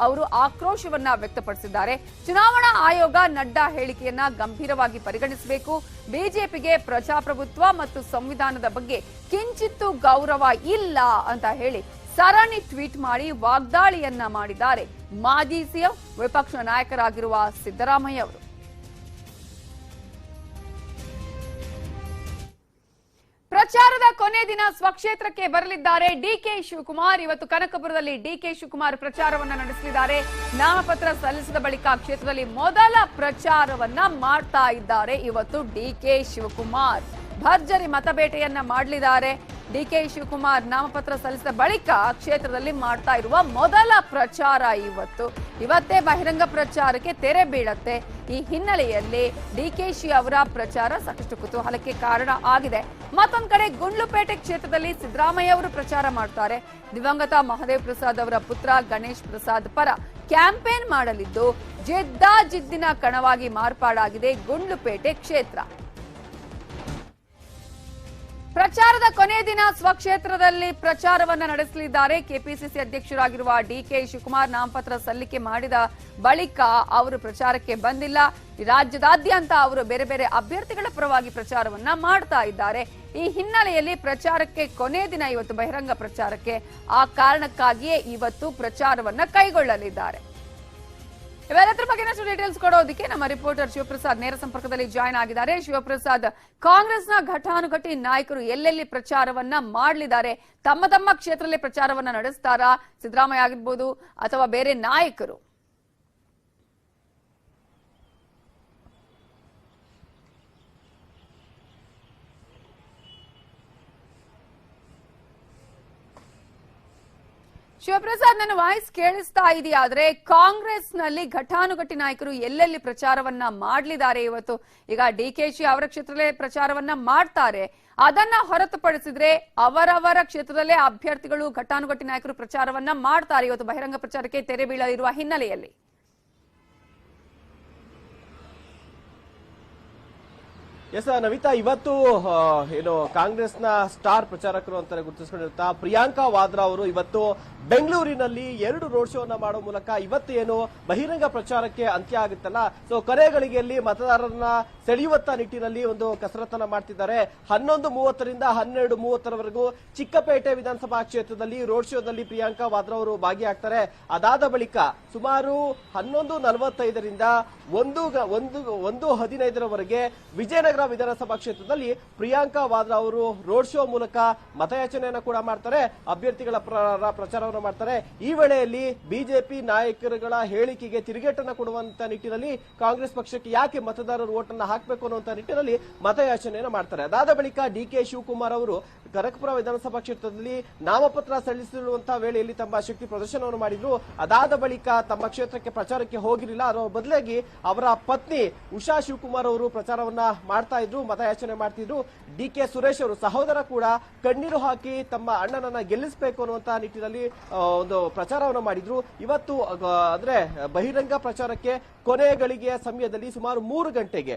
ಅವರು ಆಕ್ರೋಶವನ್ನ ವ್ಯಕ್ತಪಡಿಸಿದ್ದಾರೆ. ಚುನಾವಣಾ ಆಯೋಗ ನಡ್ಡಾ ಹೇಳಿಕೆಯನ್ನ ಗಂಭೀರವಾಗಿ ಪರಿಗಣಿಸಬೇಕು. ಬಿಜೆಪಿಗೆ ಪ್ರಜಾಪ್ರಭುತ್ವ ಮತ್ತು ಸಂವಿಧಾನದ ಬಗ್ಗೆ ಕಿಂಚಿತ್ತೂ ಗೌರವ ಇಲ್ಲ ಅಂತ ಹೇಳಿ ಸರಣಿ ಟ್ವೀಟ್ ಮಾಡಿ ವಾಗ್ದಾಳಿಯನ್ನ ಮಾಡಿದ್ದಾರೆ ಮಾಜಿ ಸಿಎಂ ವಿಪಕ್ಷ ನಾಯಕರಾಗಿರುವ ಸಿದ್ದರಾಮಯ್ಯ ಅವರು. ಪ್ರಚಾರದ ಕೊನೆ ದಿನ ಸ್ವಕ್ಷೇತ್ರಕ್ಕೆ ಬರಲಿದ್ದಾರೆ DK ಶಿವಕುಮಾರ್. ಇವತ್ತು ಕನಕಪುರದಲ್ಲಿ DK ಶಿವಕುಮಾರ್ ಪ್ರಚಾರವನ್ನ ನಡೆಸಲಿದ್ದಾರೆ. ನಾಮಪತ್ರ ಸಲ್ಲಿಸಿದ ಬಳಿಕ ಕ್ಷೇತ್ರದಲ್ಲಿ ಮೊದಲ ಪ್ರಚಾರವನ್ನ ಮಾಡ್ತಾ ಇದ್ದಾರೆ. ಇವತ್ತು DK ಶಿವಕುಮಾರ್ ಭರ್ಜರಿ ಮತಬೇಟೆಯನ್ನ ಮಾಡಲಿದ್ದಾರೆ. ಡಿಕೆ ಶಿವಕುಮಾರ್ ನಾಮಪತ್ರ ಸಲ್ಲಿಸಿದ ಬಳಿಕ ಕ್ಷೇತ್ರದಲ್ಲಿ ಮಾಡ್ತಾ ಇರುವ ಮೊದಲ ಪ್ರಚಾರ ಇವತ್ತೇ ಬಹಿರಂಗ ಪ್ರಚಾರಕ್ಕೆ ತೆರೆ ಬೀಳತ್ತೆ. ಈ ಹಿನ್ನೆಲೆಯಲ್ಲಿ ಡಿಕೆಶಿ ಅವರ ಪ್ರಚಾರ ಸಾಕಷ್ಟು ಕುತೂಹಲಕ್ಕೆ ಕಾರಣ ಆಗಿದೆ. ಮತ್ತೊಂದು ಕಡೆ ಗುಂಡ್ಲುಪೇಟೆ ಕ್ಷೇತ್ರದಲ್ಲಿ ಸಿದ್ದರಾಮಯ್ಯ ಅವರು ಪ್ರಚಾರ ಮಾಡ್ತಾರೆ. ದಿವಂಗತ ಮಹದೇವ್ ಪ್ರಸಾದ್ ಅವರ ಪುತ್ರ ಗಣೇಶ್ ಪ್ರಸಾದ್ ಪರ ಕ್ಯಾಂಪೇನ್ ಮಾಡಲಿದ್ದು ಜಿದ್ದಿನ ಕಣವಾಗಿ ಮಾರ್ಪಾಡಾಗಿದೆ ಗುಂಡ್ಲುಪೇಟೆ ಕ್ಷೇತ್ರ. ಪ್ರಚಾರದ ಕೊನೆಯ ದಿನ ಸ್ವಕ್ಷೇತ್ರದಲ್ಲಿ ಪ್ರಚಾರವನ್ನ ನಡೆಸಲಿದ್ದಾರೆ. ಕೆಪಿಸಿಸಿ ಅಧ್ಯಕ್ಷರಾಗಿರುವ ಡಿಕೆ ಶಿವಕುಮಾರ್ ನಾಮಪತ್ರ ಸಲ್ಲಿಕೆ ಮಾಡಿದ ಬಳಿಕ ಅವರು ಪ್ರಚಾರಕ್ಕೆ ಬಂದಿಲ್ಲ. ರಾಜ್ಯದಾದ್ಯಂತ ಅವರು ಬೇರೆ ಬೇರೆ ಅಭ್ಯರ್ಥಿಗಳ ಪರವಾಗಿ ಪ್ರಚಾರವನ್ನ ಮಾಡ್ತಾ ಇದ್ದಾರೆ. ಈ ಹಿನ್ನೆಲೆಯಲ್ಲಿ ಪ್ರಚಾರಕ್ಕೆ ಕೊನೆಯ ದಿನ ಇವತ್ತು ಬಹಿರಂಗ ಪ್ರಚಾರಕ್ಕೆ, ಆ ಕಾರಣಕ್ಕಾಗಿಯೇ ಇವತ್ತು ಪ್ರಚಾರವನ್ನ ಕೈಗೊಳ್ಳಲಿದ್ದಾರೆ. ಇವೆಲ್ಲದರ ಬಗ್ಗೆ ಡೀಟೇಲ್ಸ್ ಕೊಡೋದಕ್ಕೆ ನಮ್ಮ ರಿಪೋರ್ಟರ್ ಶಿವಪ್ರಸಾದ್ ನೇರ ಸಂಪರ್ಕದಲ್ಲಿ ಜಾಯ್ನ್ ಆಗಿದ್ದಾರೆ. ಶಿವಪ್ರಸಾದ್, ಕಾಂಗ್ರೆಸ್ನ ಘಟಾನುಘಟಿ ನಾಯಕರು ಎಲ್ಲೆಲ್ಲಿ ಪ್ರಚಾರವನ್ನ ಮಾಡಲಿದ್ದಾರೆ? ತಮ್ಮ ಕ್ಷೇತ್ರದಲ್ಲಿ ಪ್ರಚಾರವನ್ನ ನಡೆಸ್ತಾರಾ? ಸಿದ್ದರಾಮಯ್ಯ ಆಗಿರ್ಬೋದು ಅಥವಾ ಬೇರೆ ನಾಯಕರು? ಶಿವಪ್ರಸಾದ್, ನನ್ನ ವಾಯ್ಸ್ ಕೇಳಿಸ್ತಾ ಇದೆಯಾ? ಆದ್ರೆ ಕಾಂಗ್ರೆಸ್ನಲ್ಲಿ ಘಟಾನುಘಟಿ ನಾಯಕರು ಎಲ್ಲೆಲ್ಲಿ ಪ್ರಚಾರವನ್ನ ಮಾಡಲಿದ್ದಾರೆ ಇವತ್ತು? ಈಗ ಡಿಕೆಶಿ ಅವರ ಕ್ಷೇತ್ರದಲ್ಲೇ ಪ್ರಚಾರವನ್ನ ಮಾಡ್ತಾರೆ. ಅದನ್ನ ಹೊರತುಪಡಿಸಿದ್ರೆ ಅವರವರ ಕ್ಷೇತ್ರದಲ್ಲೇ ಅಭ್ಯರ್ಥಿಗಳು ಘಟಾನುಘಟಿ ನಾಯಕರು ಪ್ರಚಾರವನ್ನ ಮಾಡ್ತಾರೆ ಇವತ್ತು ಬಹಿರಂಗ ಪ್ರಚಾರಕ್ಕೆ ತೆರೆ ಬೀಳಲಿರುವ ಹಿನ್ನೆಲೆಯಲ್ಲಿ. ಎಸ್ ನವಿತಾ, ಇವತ್ತು ಏನು ಕಾಂಗ್ರೆಸ್ನ ಸ್ಟಾರ್ ಪ್ರಚಾರಕರು ಅಂತಾನೆ ಗುರುತಿಸಿಕೊಂಡಿರುತ್ತಾ ಪ್ರಿಯಾಂಕಾ ವಾದ್ರಾ ಅವರು ಇವತ್ತು ಬೆಂಗಳೂರಿನಲ್ಲಿ 2 ರೋಡ್ ಶೋ ಮಾಡೋ ಮೂಲಕ ಇವತ್ತು ಏನು ಬಹಿರಂಗ ಪ್ರಚಾರಕ್ಕೆ ಅಂತ್ಯ ಆಗುತ್ತಲ್ಲ, ಸೊ ಕೊನೆ ಗಳಿಗೆಯಲ್ಲಿ ಮತದಾರರನ್ನ ಸೆಳೆಯುವಂತ ನಿಟ್ಟಿನಲ್ಲಿ ಒಂದು ಕಸರತ್ತನ್ನ ಮಾಡ್ತಿದ್ದಾರೆ. 11:30ರಿಂದ 12:30ರವರೆಗೂ ಚಿಕ್ಕಪೇಟೆ ವಿಧಾನಸಭಾ ಕ್ಷೇತ್ರದಲ್ಲಿ ರೋಡ್ ಶೋದಲ್ಲಿ ಪ್ರಿಯಾಂಕಾ ವಾದ್ರಾ ಅವರು ಭಾಗಿಯಾಗ್ತಾರೆ. ಅದಾದ ಬಳಿಕ ಸುಮಾರು 11:45ರಿಂದ 1:15ರವರೆಗೆ ವಿಜಯನಗರ ವಿಧಾನಸಭಾ ಕ್ಷೇತ್ರದಲ್ಲಿ ಪ್ರಿಯಾಂಕಾ ವಾದ್ರಾ ಅವರು ರೋಡ್ ಶೋ ಮೂಲಕ ಮತಯಾಚನೆಯನ್ನ ಕೂಡ ಮಾಡ್ತಾರೆ, ಅಭ್ಯರ್ಥಿಗಳ ಪ್ರಚಾರವನ್ನು ಮಾಡ್ತಾರೆ. ಈ ವೇಳೆಯಲ್ಲಿ ಬಿಜೆಪಿ ನಾಯಕರುಗಳ ಹೇಳಿಕೆಗೆ ತಿರುಗೇಟನ್ನ ಕೊಡುವಂತ ನಿಟ್ಟಿನಲ್ಲಿ ಕಾಂಗ್ರೆಸ್ ಪಕ್ಷಕ್ಕೆ ಯಾಕೆ ಮತದಾರರು ಓಟನ್ನ ಹಾಕಬೇಕು ಅನ್ನುವಂತ ನಿಟ್ಟಿನಲ್ಲಿ ಮತಯಾಚನೆಯನ್ನು ಮಾಡ್ತಾರೆ. ಅದಾದ ಬಳಿಕ ಡಿಕೆ ಶಿವಕುಮಾರ್ ಅವರು ಕನಕಪುರ ವಿಧಾನಸಭಾ ಕ್ಷೇತ್ರದಲ್ಲಿ ನಾಮಪತ್ರ ಸಲ್ಲಿಸಿರುವಂತಹ ವೇಳೆಯಲ್ಲಿ ತಮ್ಮ ಶಕ್ತಿ ಪ್ರದರ್ಶನವನ್ನು ಮಾಡಿದ್ರು. ಅದಾದ ಬಳಿಕ ತಮ್ಮ ಕ್ಷೇತ್ರಕ್ಕೆ ಪ್ರಚಾರಕ್ಕೆ ಹೋಗಿರಲಿಲ್ಲ, ಅದರ ಬದಲಾಗಿ ಅವರ ಪತ್ನಿ ಉಷಾ ಶಿವಕುಮಾರ್ ಅವರು ಪ್ರಚಾರವನ್ನ ಮಾಡ್ತಾ ಇದ್ರು, ಮತಯಾಚನೆ ಮಾಡ್ತಿದ್ರು. ಡಿಕೆ ಸುರೇಶ್ ಅವರು ಸಹೋದರ ಕೂಡ ಕಣ್ಣೀರು ಹಾಕಿ ತಮ್ಮ ಅಣ್ಣನನ್ನ ಗೆಲ್ಲಿಸಬೇಕು ಅನ್ನುವಂತಹ ನಿಟ್ಟಿನಲ್ಲಿ ಒಂದು ಪ್ರಚಾರವನ್ನು ಮಾಡಿದ್ರು. ಇವತ್ತು ಅಂದ್ರೆ ಬಹಿರಂಗ ಪ್ರಚಾರಕ್ಕೆ ಕೊನೆ ಗಳಿಗೆಯ ಸಮಯದಲ್ಲಿ ಸುಮಾರು 3 ಗಂಟೆಗೆ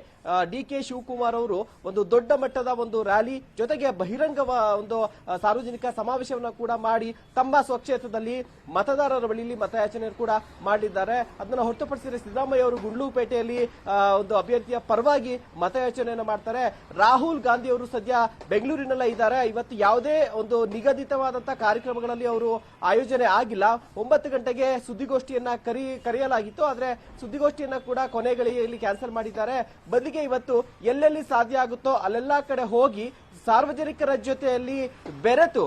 ಡಿಕೆ ಶಿವಕುಮಾರ್ ಅವರು ಒಂದು ದೊಡ್ಡ ಮಟ್ಟದ ಒಂದು ರ್ಯಾಲಿ ಜೊತೆಗೆ ಬಹಿರಂಗ ಒಂದು ಸಾರ್ವಜನಿಕ ಸಮಾವೇಶವನ್ನ ಕೂಡ ಮಾಡಿ ತಮ್ಮ ಸ್ವಕ್ಷೇತ್ರದಲ್ಲಿ ಮತದಾರರ ಬಳಿಯಲ್ಲಿ ಮತಯಾಚನೆ ಕೂಡ ಮಾಡಿದ್ದಾರೆ. ಅದನ್ನ ಹೊರತುಪಡಿಸಿದರೆ ಸಿದ್ದರಾಮಯ್ಯ ಅವರು ಗುಂಡ್ಲುಪೇಟೆಯಲ್ಲಿ ಒಂದು ಅಭ್ಯರ್ಥಿಯ ಪರವಾಗಿ ಮತಯಾಚನೆಯನ್ನು ಮಾಡ್ತಾರೆ. ರಾಹುಲ್ ಗಾಂಧಿ ಅವರು ಸದ್ಯ ಬೆಂಗಳೂರಿನಲ್ಲೇ ಇದ್ದಾರೆ. ಇವತ್ತು ಯಾವುದೇ ಒಂದು ನಿಗದಿತವಾದಂತಹ ಕಾರ್ಯಕ್ರಮಗಳಲ್ಲಿ ಅವರು ಆಯೋಜನೆ ಆಗಿಲ್ಲ. 9 ಗಂಟೆಗೆ ಸುದ್ದಿಗೋಷ್ಠಿಯನ್ನ ಕರೆಯಲಾಗಿತ್ತು, ಆದ್ರೆ ಸುದ್ದಿಗೋಷ್ಠಿಯನ್ನ ಕೂಡ ಕೊನೆಗಳಿಗೆಯಲ್ಲಿ ಕ್ಯಾನ್ಸಲ್ ಮಾಡಿದ್ದಾರೆ. ಬದಲಿಗೆ ಇವತ್ತು ಎಲ್ಲೆಲ್ಲಿ ಸಾಧ್ಯ ಆಗುತ್ತೋ ಅಲ್ಲೆಲ್ಲಾ ಕಡೆ ಹೋಗಿ ಸಾರ್ವಜನಿಕರ ಜೊತೆಯಲ್ಲಿ ಬೆರೆತು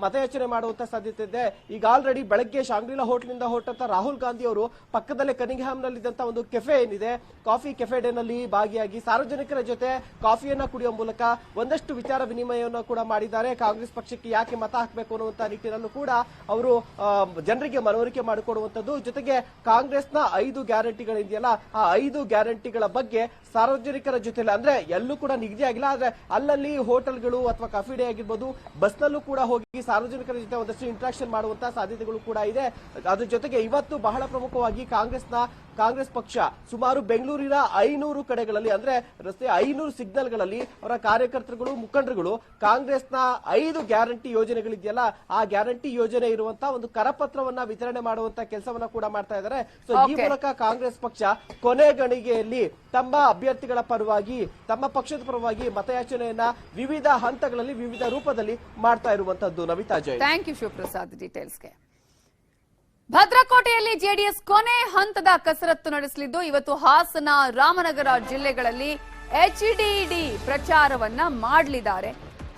ಮತಯಾಚನೆ ಮಾಡುವಂತ ಸಾಧ್ಯತೆ ಇದೆ. ಈಗ ಆಲ್ರೆಡಿ ಬೆಳಗ್ಗೆ ಶಾಂಗ್ರಿಲಾ ಹೋಟೆಲ್ನಿಂದ ಹೊರಟಂತ ರಾಹುಲ್ ಗಾಂಧಿ ಅವರು ಪಕ್ಕದಲ್ಲೇ ಕನಿಂಗ್ಹ್ಯಾಮ್ನಲ್ಲಿದ್ದಂತಹ ಒಂದು ಕೆಫೆ ಏನಿದೆ, ಕಾಫಿ ಕೆಫೆ ಡೇನಲ್ಲಿ ಭಾಗಿಯಾಗಿ ಸಾರ್ವಜನಿಕರ ಜೊತೆ ಕಾಫಿಯನ್ನ ಕುಡಿಯುವ ಮೂಲಕ ಒಂದಷ್ಟು ವಿಚಾರ ವಿನಿಮಯವನ್ನು ಕೂಡ ಮಾಡಿದ್ದಾರೆ. ಕಾಂಗ್ರೆಸ್ ಪಕ್ಷಕ್ಕೆ ಯಾಕೆ ಮತ ಹಾಕಬೇಕು ಅನ್ನುವಂತ ನಿಟ್ಟಿನಲ್ಲೂ ಕೂಡ ಅವರು ಜನರಿಗೆ ಮನವರಿಕೆ ಮಾಡಿಕೊಡುವಂತದ್ದು. ಜೊತೆಗೆ ಕಾಂಗ್ರೆಸ್ನ 5 ಗ್ಯಾರಂಟಿಗಳಿದೆಯಲ್ಲ, ಆ 5 ಗ್ಯಾರಂಟಿಗಳ ಬಗ್ಗೆ ಸಾರ್ವಜನಿಕರ ಜೊತೆಲಿ ಅಂದ್ರೆ ಎಲ್ಲೂ ಕೂಡ ನಿಗದಿ ಆಗಿಲ್ಲ, ಆದ್ರೆ ಅಲ್ಲಲ್ಲಿ ಹೋಟೆಲ್ಗಳು ಅಥವಾ ಕಾಫಿ ಡೇ ಆಗಿರ್ಬೋದು, ಬಸ್ನಲ್ಲೂ ಕೂಡ ಹೋಗಿ ಸಾರ್ವಜನಿಕರ ಜೊತೆ ಒಂದಷ್ಟು ಇಂಟ್ರಾಕ್ಷನ್ ಮಾಡುವಂತಹ ಸಾಧ್ಯತೆಗಳು ಕೂಡ ಇದೆ. ಅದ್ರ ಜೊತೆಗೆ ಇವತ್ತು ಬಹಳ ಪ್ರಮುಖವಾಗಿ ಕಾಂಗ್ರೆಸ್ ಪಕ್ಷ ಸುಮಾರು ಬೆಂಗಳೂರಿನ 500 ಕಡೆಗಳಲ್ಲಿ ಅಂದ್ರೆ ರಸ್ತೆ 500 ಸಿಗ್ನಲ್ಗಳಲ್ಲಿ ಅವರ ಕಾರ್ಯಕರ್ತರುಗಳು ಮುಖಂಡರುಗಳು ಕಾಂಗ್ರೆಸ್ನ 5 ಗ್ಯಾರಂಟಿ ಯೋಜನೆಗಳಿದೆಯಲ್ಲ, ಆ ಗ್ಯಾರಂಟಿ ಯೋಜನೆ ಇರುವಂತಹ ಒಂದು ಕರಪತ್ರವನ್ನ ವಿತರಣೆ ಮಾಡುವಂತ ಕೆಲಸವನ್ನ ಕೂಡ ಮಾಡ್ತಾ ಇದ್ದಾರೆ. ಸೊ ಈ ಮೂಲಕ ಕಾಂಗ್ರೆಸ್ ಪಕ್ಷ ಕೊನೆ ಗಳಿಗೆಯಲ್ಲಿ ತಮ್ಮ ಅಭ್ಯರ್ಥಿಗಳ ಪರವಾಗಿ, ತಮ್ಮ ಪಕ್ಷದ ಪರವಾಗಿ ಮತಯಾಚನೆಯನ್ನ ವಿವಿಧ ಹಂತಗಳಲ್ಲಿ ವಿವಿಧ ರೂಪದಲ್ಲಿ ಮಾಡ್ತಾ ಇರುವಂತದ್ದು. ನವಿತಾ ಜೈ, ಥ್ಯಾಂಕ್ ಯು ಶಿವಪ್ರಸಾದ್ ಡೀಟೇಲ್ಸ್ಗೆ. ಭದ್ರಕೋಟೆಯಲ್ಲಿ ಜೆಡಿಎಸ್ ಕೊನೆ ಹಂತದ ಕಸರತ್ತು ನಡೆಸಲಿದ್ದು ಇವತ್ತು ಹಾಸನ, ರಾಮನಗರ ಜಿಲ್ಲೆಗಳಲ್ಲಿ ಎಚ್ಡಿಡಿ ಪ್ರಚಾರವನ್ನ ಮಾಡಲಿದ್ದಾರೆ.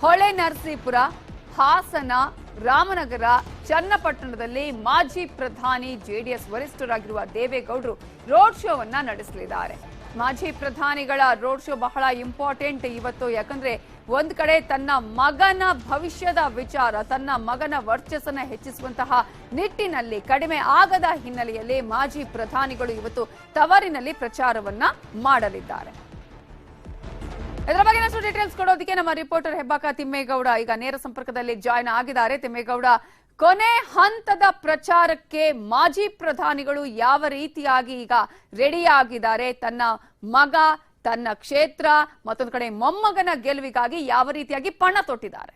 ಹೊಳೆ ನರಸೀಪುರ, ಹಾಸನ, ರಾಮನಗರ, ಚನ್ನಪಟ್ಟಣದಲ್ಲಿ ಮಾಜಿ ಪ್ರಧಾನಿ ಜೆಡಿಎಸ್ ವರಿಷ್ಠರಾಗಿರುವ ದೇವೇಗೌಡರು ರೋಡ್ ಶೋವನ್ನ ನಡೆಸಲಿದ್ದಾರೆ. ಮಾಜಿ ಪ್ರಧಾನಿಗಳ ರೋಡ್ ಶೋ ಬಹಳ ಇಂಪಾರ್ಟೆಂಟ್ ಇವತ್ತು, ಯಾಕಂದ್ರೆ ಒಂದ್ ಕಡೆ ತನ್ನ ಮಗನ ಭವಿಷ್ಯದ ವಿಚಾರ, ತನ್ನ ಮಗನ ವರ್ಚಸ್ಸನ್ನ ಹೆಚ್ಚಿಸುವಂತಹ ನಿಟ್ಟಿನಲ್ಲಿ ಕಡಿಮೆ ಆಗದ ಹಿನ್ನೆಲೆಯಲ್ಲಿ ಮಾಜಿ ಪ್ರಧಾನಿಗಳು ಇವತ್ತು ತವರಿನಲ್ಲಿ ಪ್ರಚಾರವನ್ನ ಮಾಡಲಿದ್ದಾರೆ. ಇದರ ಬಗ್ಗೆ ಇನ್ನಷ್ಟು ಡೀಟೇಲ್ಸ್ ಕೊಡೋದಕ್ಕೆ ನಮ್ಮ ರಿಪೋರ್ಟರ್ ಹೆಬ್ಬಾಕ ತಿಮ್ಮೇಗೌಡ ಈಗ ನೇರ ಸಂಪರ್ಕದಲ್ಲಿ ಜಾಯ್ನ್ ಆಗಿದ್ದಾರೆ. ತಿಮ್ಮೇಗೌಡ, ಕೊನೆ ಹಂತದ ಪ್ರಚಾರಕ್ಕೆ ಮಾಜಿ ಪ್ರಧಾನಿಗಳು ಯಾವ ರೀತಿಯಾಗಿ ಈಗ ರೆಡಿ ಆಗಿದ್ದಾರೆ? ತನ್ನ ಮಗ, ತನ್ನ ಕ್ಷೇತ್ರ, ಮತ್ತೊಂದು ಕಡೆ ಮೊಮ್ಮಗನ ಗೆಲುವಿಗಾಗಿ ಯಾವ ರೀತಿಯಾಗಿ ಪಣ ತೊಟ್ಟಿದ್ದಾರೆ?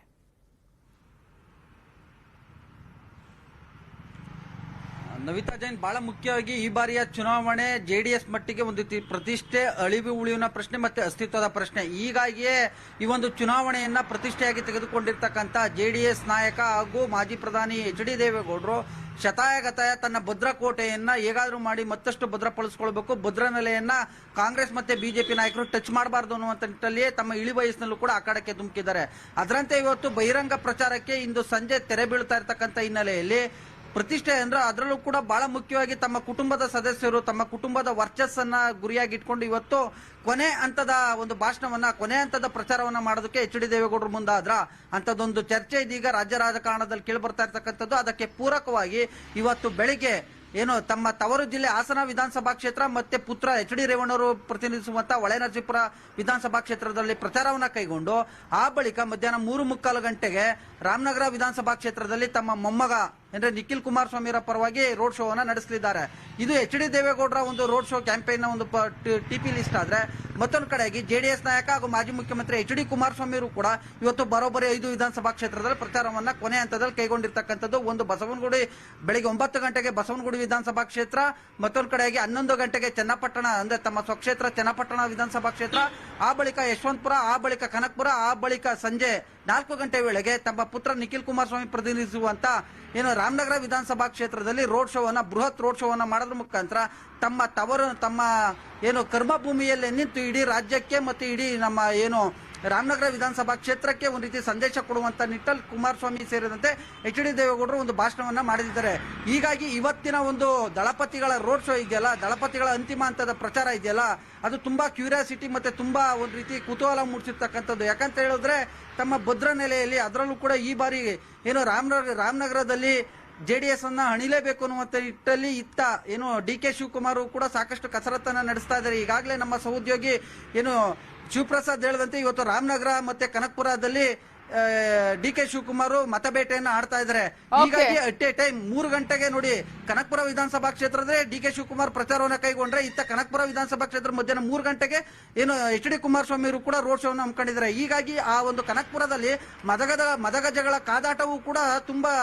ನವಿತಾ ಜೈನ್, ಬಹಳ ಮುಖ್ಯವಾಗಿ ಈ ಬಾರಿಯ ಚುನಾವಣೆ ಜೆಡಿಎಸ್ ಮಟ್ಟಿಗೆ ಒಂದು ಪ್ರತಿಷ್ಠೆ, ಅಳಿವು ಉಳಿವಿನ ಪ್ರಶ್ನೆ ಮತ್ತೆ ಅಸ್ತಿತ್ವದ ಪ್ರಶ್ನೆ. ಹೀಗಾಗಿಯೇ ಈ ಒಂದು ಚುನಾವಣೆಯನ್ನ ಪ್ರತಿಷ್ಠೆಯಾಗಿ ತೆಗೆದುಕೊಂಡಿರ್ತಕ್ಕಂಥ ಜೆಡಿಎಸ್ ನಾಯಕ ಹಾಗೂ ಮಾಜಿ ಪ್ರಧಾನಿ ಎಚ್ ಡಿ ದೇವೇಗೌಡರು ಶತಾಯಗತಾಯ ತನ್ನ ಭದ್ರಕೋಟೆಯನ್ನ ಹೇಗಾದ್ರೂ ಮಾಡಿ ಮತ್ತಷ್ಟು ಭದ್ರಪಡಿಸಿಕೊಳ್ಬೇಕು, ಭದ್ರ ನೆಲೆಯನ್ನ ಕಾಂಗ್ರೆಸ್ ಮತ್ತೆ ಬಿಜೆಪಿ ನಾಯಕರು ಟಚ್ ಮಾಡಬಾರದು ಅನ್ನುವಂತ ನಿಟ್ಟಿನಲ್ಲಿಯೇ ತಮ್ಮ ಇಳಿ ವಯಸ್ಸಿನಲ್ಲೂ ಕೂಡ ಅಖಾಡಕ್ಕೆ ಧುಮುಕಿದ್ದಾರೆ. ಅದರಂತೆ ಇವತ್ತು ಬಹಿರಂಗ ಪ್ರಚಾರಕ್ಕೆ ಇಂದು ಸಂಜೆ ತೆರೆ ಬೀಳ್ತಾ ಇರತಕ್ಕಂಥ ಹಿನ್ನೆಲೆಯಲ್ಲಿ ಪ್ರತಿಷ್ಠೆ ಅಂದ್ರೆ ಅದರಲ್ಲೂ ಕೂಡ ಬಹಳ ಮುಖ್ಯವಾಗಿ ತಮ್ಮ ಕುಟುಂಬದ ಸದಸ್ಯರು, ತಮ್ಮ ಕುಟುಂಬದ ವರ್ಚಸ್ಸನ್ನ ಗುರಿಯಾಗಿ ಇಟ್ಕೊಂಡು ಇವತ್ತು ಕೊನೆ ಹಂತದ ಒಂದು ಭಾಷಣವನ್ನ, ಕೊನೆ ಹಂತದ ಪ್ರಚಾರವನ್ನ ಮಾಡೋದಕ್ಕೆ ಎಚ್ ಡಿ ದೇವೇಗೌಡರು ಮುಂದಾದ್ರ ಅಂತದೊಂದು ಚರ್ಚೆ ಇದೀಗ ರಾಜ್ಯ ರಾಜಕಾರಣದಲ್ಲಿ ಕೇಳಿ ಬರ್ತಾ ಇರ್ತಕ್ಕಂಥದ್ದು. ಅದಕ್ಕೆ ಪೂರಕವಾಗಿ ಇವತ್ತು ಬೆಳಿಗ್ಗೆ ಏನು ತಮ್ಮ ತವರು ಜಿಲ್ಲೆ ಹಾಸನ ವಿಧಾನಸಭಾ ಕ್ಷೇತ್ರ ಮತ್ತೆ ಪುತ್ರ ಎಚ್ ಡಿ ರೇವಣ್ಣವರು ಪ್ರತಿನಿಧಿಸುವಂತಹ ಹೊಳೆನರಸೀಪುರ ವಿಧಾನಸಭಾ ಕ್ಷೇತ್ರದಲ್ಲಿ ಪ್ರಚಾರವನ್ನ ಕೈಗೊಂಡು ಆ ಬಳಿಕ ಮಧ್ಯಾಹ್ನ 3:45 ಗಂಟೆಗೆ ರಾಮನಗರ ವಿಧಾನಸಭಾ ಕ್ಷೇತ್ರದಲ್ಲಿ ತಮ್ಮ ಮೊಮ್ಮಗ ಅಂದ್ರೆ ನಿಖಿಲ್ ಕುಮಾರಸ್ವಾಮಿಯವರ ಪರವಾಗಿ ರೋಡ್ ಶೋ ಅನ್ನ ನಡೆಸಲಿದ್ದಾರೆ. ಇದು ಎಚ್ ಡಿ ದೇವೇಗೌಡರ ಒಂದು ರೋಡ್ ಶೋ ಕ್ಯಾಂಪೇನ್ ಒಂದು ಟಿಪಿ ಲಿಸ್ಟ್ ಆದ್ರೆ, ಮತ್ತೊಂದು ಕಡೆಗೆ ಜೆಡಿಎಸ್ ನಾಯಕ ಹಾಗೂ ಮಾಜಿ ಮುಖ್ಯಮಂತ್ರಿ ಎಚ್ ಡಿ ಕುಮಾರಸ್ವಾಮಿಯವರು ಕೂಡ ಇವತ್ತು ಬರೋಬ್ಬರಿ 5 ವಿಧಾನಸಭಾ ಕ್ಷೇತ್ರದಲ್ಲಿ ಪ್ರಚಾರವನ್ನ ಕೊನೆ ಹಂತದಲ್ಲಿ ಕೈಗೊಂಡಿರ್ತಕ್ಕಂಥದ್ದು. ಒಂದು ಬಸವನಗುಡಿ ಬೆಳಿಗ್ಗೆ 9 ಗಂಟೆಗೆ ಬಸವನಗುಡಿ ವಿಧಾನಸಭಾ ಕ್ಷೇತ್ರ, ಮತ್ತೊಂದು ಕಡೆಗೆ 11 ಗಂಟೆಗೆ ಚನ್ನಪಟ್ಟಣ ಅಂದ್ರೆ ತಮ್ಮ ಸ್ವಕ್ಷೇತ್ರ ಚನ್ನಪಟ್ಟಣ ವಿಧಾನಸಭಾ ಕ್ಷೇತ್ರ, ಆ ಬಳಿಕ ಯಶವಂತಪುರ, ಆ ಬಳಿಕ ಕನಕಪುರ, ಆ ಬಳಿಕ ಸಂಜೆ 4 ಗಂಟೆ ವೇಳೆಗೆ ತಮ್ಮ ಪುತ್ರ ನಿಖಿಲ್ ಕುಮಾರಸ್ವಾಮಿ ಪ್ರತಿನಿಧಿಸುವಂತ ಏನು ರಾಮನಗರ ವಿಧಾನಸಭಾ ಕ್ಷೇತ್ರದಲ್ಲಿ ರೋಡ್ ಶೋ ಅನ್ನ, ಬೃಹತ್ ರೋಡ್ ಶೋ ಅನ್ನ ಮಾಡೋದ್ರ ಮುಖಾಂತರ ತಮ್ಮ ತವರು, ತಮ್ಮ ಏನು ಕರ್ಮಭೂಮಿಯಲ್ಲಿ ನಿಂತು ಇಡೀ ರಾಜ್ಯಕ್ಕೆ ಮತ್ತು ಇಡೀ ನಮ್ಮ ಏನು ರಾಮನಗರ ವಿಧಾನಸಭಾ ಕ್ಷೇತ್ರಕ್ಕೆ ಒಂದು ರೀತಿ ಸಂದೇಶ ಕೊಡುವಂತ ನಿಟ್ಟಲ್ಲಿ ಕುಮಾರಸ್ವಾಮಿ ಸೇರಿದಂತೆ ಎಚ್ ಡಿ ದೇವೇಗೌಡರು ಒಂದು ಭಾಷಣವನ್ನ ಮಾಡಿದ್ದಾರೆ. ಹೀಗಾಗಿ ಇವತ್ತಿನ ಒಂದು ದಳಪತಿಗಳ ರೋಡ್ ಶೋ ಇದೆಯಲ್ಲ, ದಳಪತಿಗಳ ಅಂತಿಮ ಹಂತದ ಪ್ರಚಾರ ಇದೆಯಲ್ಲ, ಅದು ತುಂಬಾ ಕ್ಯೂರಿಯಾಸಿಟಿ ಮತ್ತೆ ತುಂಬಾ ಒಂದು ರೀತಿ ಕುತೂಹಲ ಮೂಡಿಸಿರ್ತಕ್ಕಂಥದ್ದು. ಯಾಕಂತ ಹೇಳಿದ್ರೆ ತಮ್ಮ ಭದ್ರ ನೆಲೆಯಲ್ಲಿ ಅದರಲ್ಲೂ ಕೂಡ ಈ ಬಾರಿ ಏನು ರಾಮನಗರದಲ್ಲಿ ಜೆಡಿಎಸ್ ಅನ್ನ ಹಣಿಲೇಬೇಕು ಅನ್ನುವಂತ ನಿಟ್ಟಲ್ಲಿ ಇತ್ತ ಏನು ಡಿ ಕೆ ಶಿವಕುಮಾರ್ ಕೂಡ ಸಾಕಷ್ಟು ಕಸರತ್ತನ್ನ ನಡೆಸ್ತಾ ಇದ್ದಾರೆ. ಈಗಾಗಲೇ ನಮ್ಮ ಸಹೋದ್ಯೋಗಿ ಏನು ಶಿವಪ್ರಸಾದ್ ಹೇಳದಂತೆ ಇವತ್ತು ರಾಮನಗರ ಮತ್ತೆ ಕನಕಪುರದಲ್ಲಿ ಡಿ ಕೆ ಶಿವಕುಮಾರ್ ಮತಬೇಟೆಯನ್ನ ಆಡ್ತಾ ಇದ್ದಾರೆ. ಹೀಗಾಗಿ ಅಟ್ ಎ ಟೈಮ್ 3 ಗಂಟೆಗೆ ನೋಡಿ ಕನಕಪುರ ವಿಧಾನಸಭಾ ಕ್ಷೇತ್ರದಲ್ಲಿ ಡಿ ಕೆ ಶಿವಕುಮಾರ್ ಪ್ರಚಾರವನ್ನ ಕೈಗೊಂಡ್ರೆ, ಇತ್ತ ಕನಕಪುರ ವಿಧಾನಸಭಾ ಕ್ಷೇತ್ರ ಮಧ್ಯಾಹ್ನ 3 ಗಂಟೆಗೆ ಏನು ಎಚ್ ಡಿ ಕುಮಾರಸ್ವಾಮಿ ಅವರು ಕೂಡ ರೋಡ್ ಶೋ ಹಮ್ಮಿಕೊಂಡಿದ್ದಾರೆ. ಹೀಗಾಗಿ ಆ ಒಂದು ಕನಕಪುರದಲ್ಲಿ ಮದಗಜಗಳ ಕಾದಾಟವೂ ಕೂಡ ತುಂಬಾ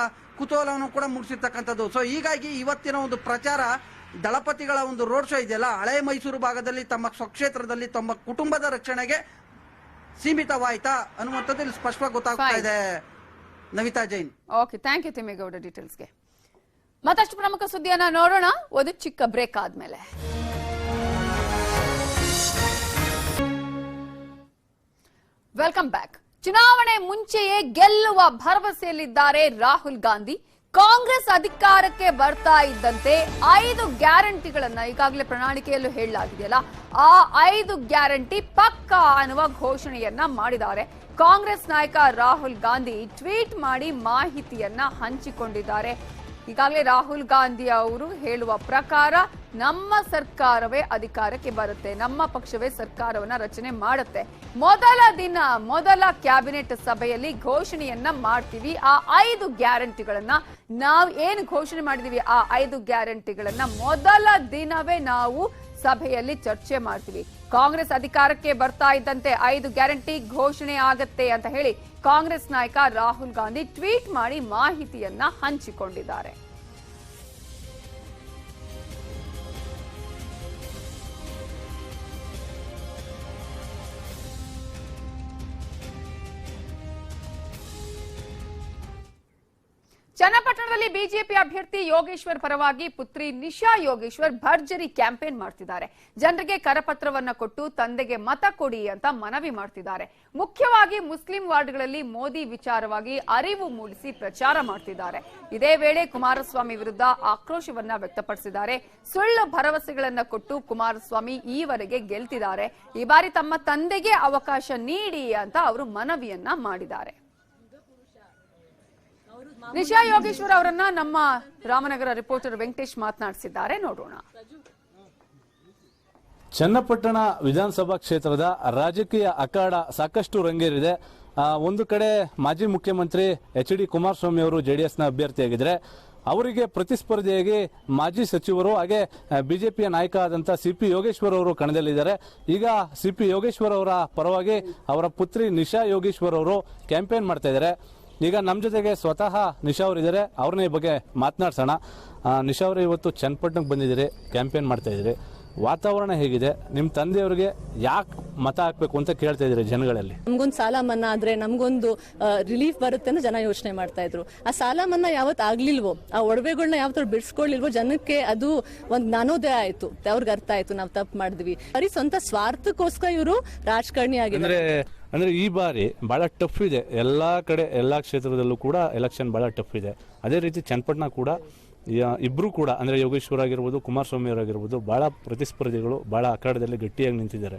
ಕುತೂಹಲವನ್ನು ಕೂಡ ಮೂಡಿಸಿರ್ತಕ್ಕಂಥದ್ದು. ಸೊ ಹೀಗಾಗಿ ಇವತ್ತಿನ ಒಂದು ಪ್ರಚಾರ ದಳಪತಿಗಳ ಒಂದು ರೋಡ್ ಶೋ ಇದೆಯಲ್ಲ, ಹಳೆ ಮೈಸೂರು ಭಾಗದಲ್ಲಿ ತಮ್ಮ ಸ್ವಕ್ಷೇತ್ರದಲ್ಲಿ ತಮ್ಮ ಕುಟುಂಬದ ರಕ್ಷಣೆಗೆ ಸೀಮಿತವಾಯ್ತಾ ಅನ್ನುವಂಥದ್ದು ಇಲ್ಲಿ ಸ್ಪಷ್ಟವಾಗಿ ಗೊತ್ತಾಗ್ತಾ ಇದೆ. Navita Jain. Okay, thank you Thimmegowda ಡೀಟೇಲ್ಸ್ಗೆ. ಮತ್ತಷ್ಟು ಪ್ರಮುಖ ಸುದ್ದಿಯನ್ನ ನೋಡೋಣ ಒಂದು ಚಿಕ್ಕ ಬ್ರೇಕ್ ಆದ್ಮೇಲೆ. Welcome back. ಚುನಾವಣೆ ಮುಂಚೆಯೇ ಗೆಲ್ಲುವ ಭರವಸೆಯಲ್ಲಿದ್ದಾರೆ ರಾಹುಲ್ ಗಾಂಧಿ. ಕಾಂಗ್ರೆಸ್ ಅಧಿಕಾರಕ್ಕೆ ಬರ್ತಾ ಇದ್ದಂತೆ 5 ಗ್ಯಾರಂಟಿಗಳನ್ನ ಈಗಾಗಲೇ ಪ್ರಣಾಳಿಕೆಯಲ್ಲೂ ಹೇಳಲಾಗಿದೆಯಲ್ಲ, ಆ 5 ಗ್ಯಾರಂಟಿ ಪಕ್ಕಾ ಅನ್ನುವ ಘೋಷಣೆಯನ್ನ ಮಾಡಿದ್ದಾರೆ. ಕಾಂಗ್ರೆಸ್ ನಾಯಕ ರಾಹುಲ್ ಗಾಂಧಿ ಟ್ವೀಟ್ ಮಾಡಿ ಮಾಹಿತಿಯನ್ನ ಹಂಚಿಕೊಂಡಿದ್ದಾರೆ. ಈಗಾಗಲೇ ರಾಹುಲ್ ಗಾಂಧಿ ಅವರು ಹೇಳುವ ಪ್ರಕಾರ ನಮ್ಮ ಸರ್ಕಾರವೇ ಅಧಿಕಾರಕ್ಕೆ ಬರುತ್ತೆ, ನಮ್ಮ ಪಕ್ಷವೇ ಸರ್ಕಾರವನ್ನ ರಚನೆ ಮಾಡುತ್ತೆ, ಮೊದಲ ಕ್ಯಾಬಿನೆಟ್ ಸಭೆಯಲ್ಲಿ ಘೋಷಣೆಯನ್ನ ಮಾಡ್ತೀವಿ. ಆ 5 ಗ್ಯಾರಂಟಿಗಳನ್ನ ನಾವು ಏನು ಘೋಷಣೆ ಮಾಡಿದೀವಿ, ಆ 5 ಗ್ಯಾರಂಟಿಗಳನ್ನ ಮೊದಲ ದಿನವೇ ನಾವು ಸಭೆಯಲ್ಲಿ ಚರ್ಚೆ ಮಾಡ್ತೀವಿ. ಕಾಂಗ್ರೆಸ್ ಅಧಿಕಾರಕ್ಕೆ ಬರ್ತಾ ಇದ್ದಂತೆ 5 ಗ್ಯಾರಂಟಿ ಘೋಷಣೆ ಆಗತ್ತೆ ಅಂತ ಹೇಳಿ ಕಾಂಗ್ರೆಸ್ ನಾಯಕ ರಾಹುಲ್ ಗಾಂಧಿ ಟ್ವೀಟ್ ಮಾಡಿ ಮಾಹಿತಿಯನ್ನ ಹಂಚಿಕೊಂಡಿದ್ದಾರೆ. ಚನ್ನಪಟ್ಟಣದಲ್ಲಿ ಬಿಜೆಪಿ ಅಭ್ಯರ್ಥಿ ಯೋಗೇಶ್ವರ್ ಪರವಾಗಿ ಪುತ್ರಿ ನಿಶಾ ಯೋಗೇಶ್ವರ್ ಭರ್ಜರಿ ಕ್ಯಾಂಪೇನ್ ಮಾಡ್ತಿದ್ದಾರೆ. ಜನರಿಗೆ ಕರಪತ್ರವನ್ನ ಕೊಟ್ಟು ತಂದೆಗೆ ಮತ ಕೊಡಿ ಅಂತ ಮನವಿ ಮಾಡ್ತಿದ್ದಾರೆ. ಮುಖ್ಯವಾಗಿ ಮುಸ್ಲಿಂ ವಾರ್ಡ್ಗಳಲ್ಲಿ ಮೋದಿ ವಿಚಾರವಾಗಿ ಅರಿವು ಮೂಡಿಸಿ ಪ್ರಚಾರ ಮಾಡ್ತಿದ್ದಾರೆ. ಇದೇ ವೇಳೆ ಕುಮಾರಸ್ವಾಮಿ ವಿರುದ್ಧ ಆಕ್ರೋಶವನ್ನ ವ್ಯಕ್ತಪಡಿಸಿದ್ದಾರೆ. ಸುಳ್ಳು ಭರವಸೆಗಳನ್ನ ಕೊಟ್ಟು ಕುಮಾರಸ್ವಾಮಿ ಈವರೆಗೆ ಗೆಲ್ತಿದ್ದಾರೆ. ಈ ಬಾರಿ ತಮ್ಮ ತಂದೆಗೆ ಅವಕಾಶ ನೀಡಿ ಅಂತ ಅವರು ಮನವಿಯನ್ನ ಮಾಡಿದ್ದಾರೆ. ನಿಶಾ ಯೋಗೇಶ್ವರ್ ಅವರನ್ನ ನಮ್ಮ ರಾಮನಗರ ರಿಪೋರ್ಟರ್ ವೆಂಕಟೇಶ್ ಮಾತನಾಡಿಸಿದ್ದಾರೆ, ನೋಡೋಣ. ಚನ್ನಪಟ್ಟಣ ವಿಧಾನಸಭಾ ಕ್ಷೇತ್ರದ ರಾಜಕೀಯ ಅಖಾಡ ಸಾಕಷ್ಟು ರಂಗೇರಿದೆ. ಒಂದು ಕಡೆ ಮಾಜಿ ಮುಖ್ಯಮಂತ್ರಿ ಎಚ್.ಡಿ. ಕುಮಾರಸ್ವಾಮಿ ಅವರು ಜೆಡಿಎಸ್ನ ಅಭ್ಯರ್ಥಿಯಾಗಿದ್ದಾರೆ. ಅವರಿಗೆ ಪ್ರತಿಸ್ಪರ್ಧಿಯಾಗಿ ಮಾಜಿ ಸಚಿವರು ಹಾಗೆ ಬಿಜೆಪಿಯ ನಾಯಕ ಆದಂತಹ ಸಿ.ಪಿ. ಯೋಗೇಶ್ವರ್ ಅವರು ಕಣದಲ್ಲಿದ್ದಾರೆ. ಈಗ ಸಿ.ಪಿ. ಯೋಗೇಶ್ವರ್ ಅವರ ಪರವಾಗಿ ಅವರ ಪುತ್ರಿ ನಿಶಾ ಯೋಗೇಶ್ವರ್ ಅವರು ಕ್ಯಾಂಪೇನ್ ಮಾಡ್ತಾ ಇದ್ದಾರೆ. ಈಗ ನಮ್ಮ ಜೊತೆಗೆ ಸ್ವತಃ ನಿಶಾ ಅವರು ಇದ್ದಾರೆ, ಅವ್ರನ್ನ ಈ ಬಗ್ಗೆ ಮಾತನಾಡ್ಸೋಣ. ನಿಶಾ ಅವರು ಇವತ್ತು ಚನ್ನಪಟ್ಟಣಕ್ಕೆ ಬಂದಿದ್ದೀರಿ, ಕ್ಯಾಂಪೇನ್ ಮಾಡ್ತಾ ಇದ್ದೀರಿ. ವಾತಾವರಣ ಹೇಗಿದೆ? ನಿಮ್ಮ ತಂದೆಯವರಿಗೆ ಯಾಕೆ ಮತ ಹಾಕ್ಬೇಕು ಅಂತ ಕೇಳ್ತಾ ಇದ್ದೀರಿ ಜನಗಳಲ್ಲಿ? ನಮ್ಗೊಂದು ಸಾಲ ಮನ್ನಾ ಆದ್ರೆ ನಮ್ಗೊಂದು ರಿಲೀಫ್ ಬರುತ್ತೆ ಅಂತ ಜನ ಯೋಚನೆ ಮಾಡ್ತಾ ಇದ್ರು. ಆ ಸಾಲ ಮನ್ನಾ ಯಾವತ್ ಆಗ್ಲಿಲ್ವೋ, ಆ ಒಡವೆಗಳನ್ನ ಯಾವತ್ತೂ ಬಿಡಿಸ್ಕೊಳ್ಳಿಲ್ವೋ, ಜನಕ್ಕೆ ಅದು ಒಂದು ಜ್ಞಾನೋದಯ ಆಯ್ತು, ಅವ್ರಿಗೆ ಅರ್ಥ ಆಯ್ತು ನಾವು ತಪ್ಪು ಮಾಡಿದ್ವಿ. ಬರೀ ಸ್ವಂತ ಸ್ವಾರ್ಥಕ್ಕೋಸ್ಕರ ಇವರು ರಾಜಕಾರಣಿ ಆಗಿದ್ದಾರೆ. ಅಂದ್ರೆ ಈ ಬಾರಿ ಬಹಳ ಟಫ್ ಇದೆ, ಎಲ್ಲಾ ಕಡೆ ಎಲ್ಲಾ ಕ್ಷೇತ್ರದಲ್ಲೂ ಕೂಡ ಎಲೆಕ್ಷನ್ ಬಹಳ ಟಫ್ ಇದೆ. ಅದೇ ರೀತಿ ಚನ್ನಪಟ್ಟಣ ಕೂಡ ಇಬ್ರು ಕೂಡ ಅಂದ್ರೆ ಯೋಗೇಶ್ವರ್ ಆಗಿರ್ಬೋದು, ಕುಮಾರಸ್ವಾಮಿ ಅವರಾಗಿರ್ಬೋದು, ಬಹಳ ಪ್ರತಿಸ್ಪರ್ಧಿಗಳು ಬಹಳ ಅಖಾಡದಲ್ಲಿ ಗಟ್ಟಿಯಾಗಿ ನಿಂತಿದ್ದಾರೆ.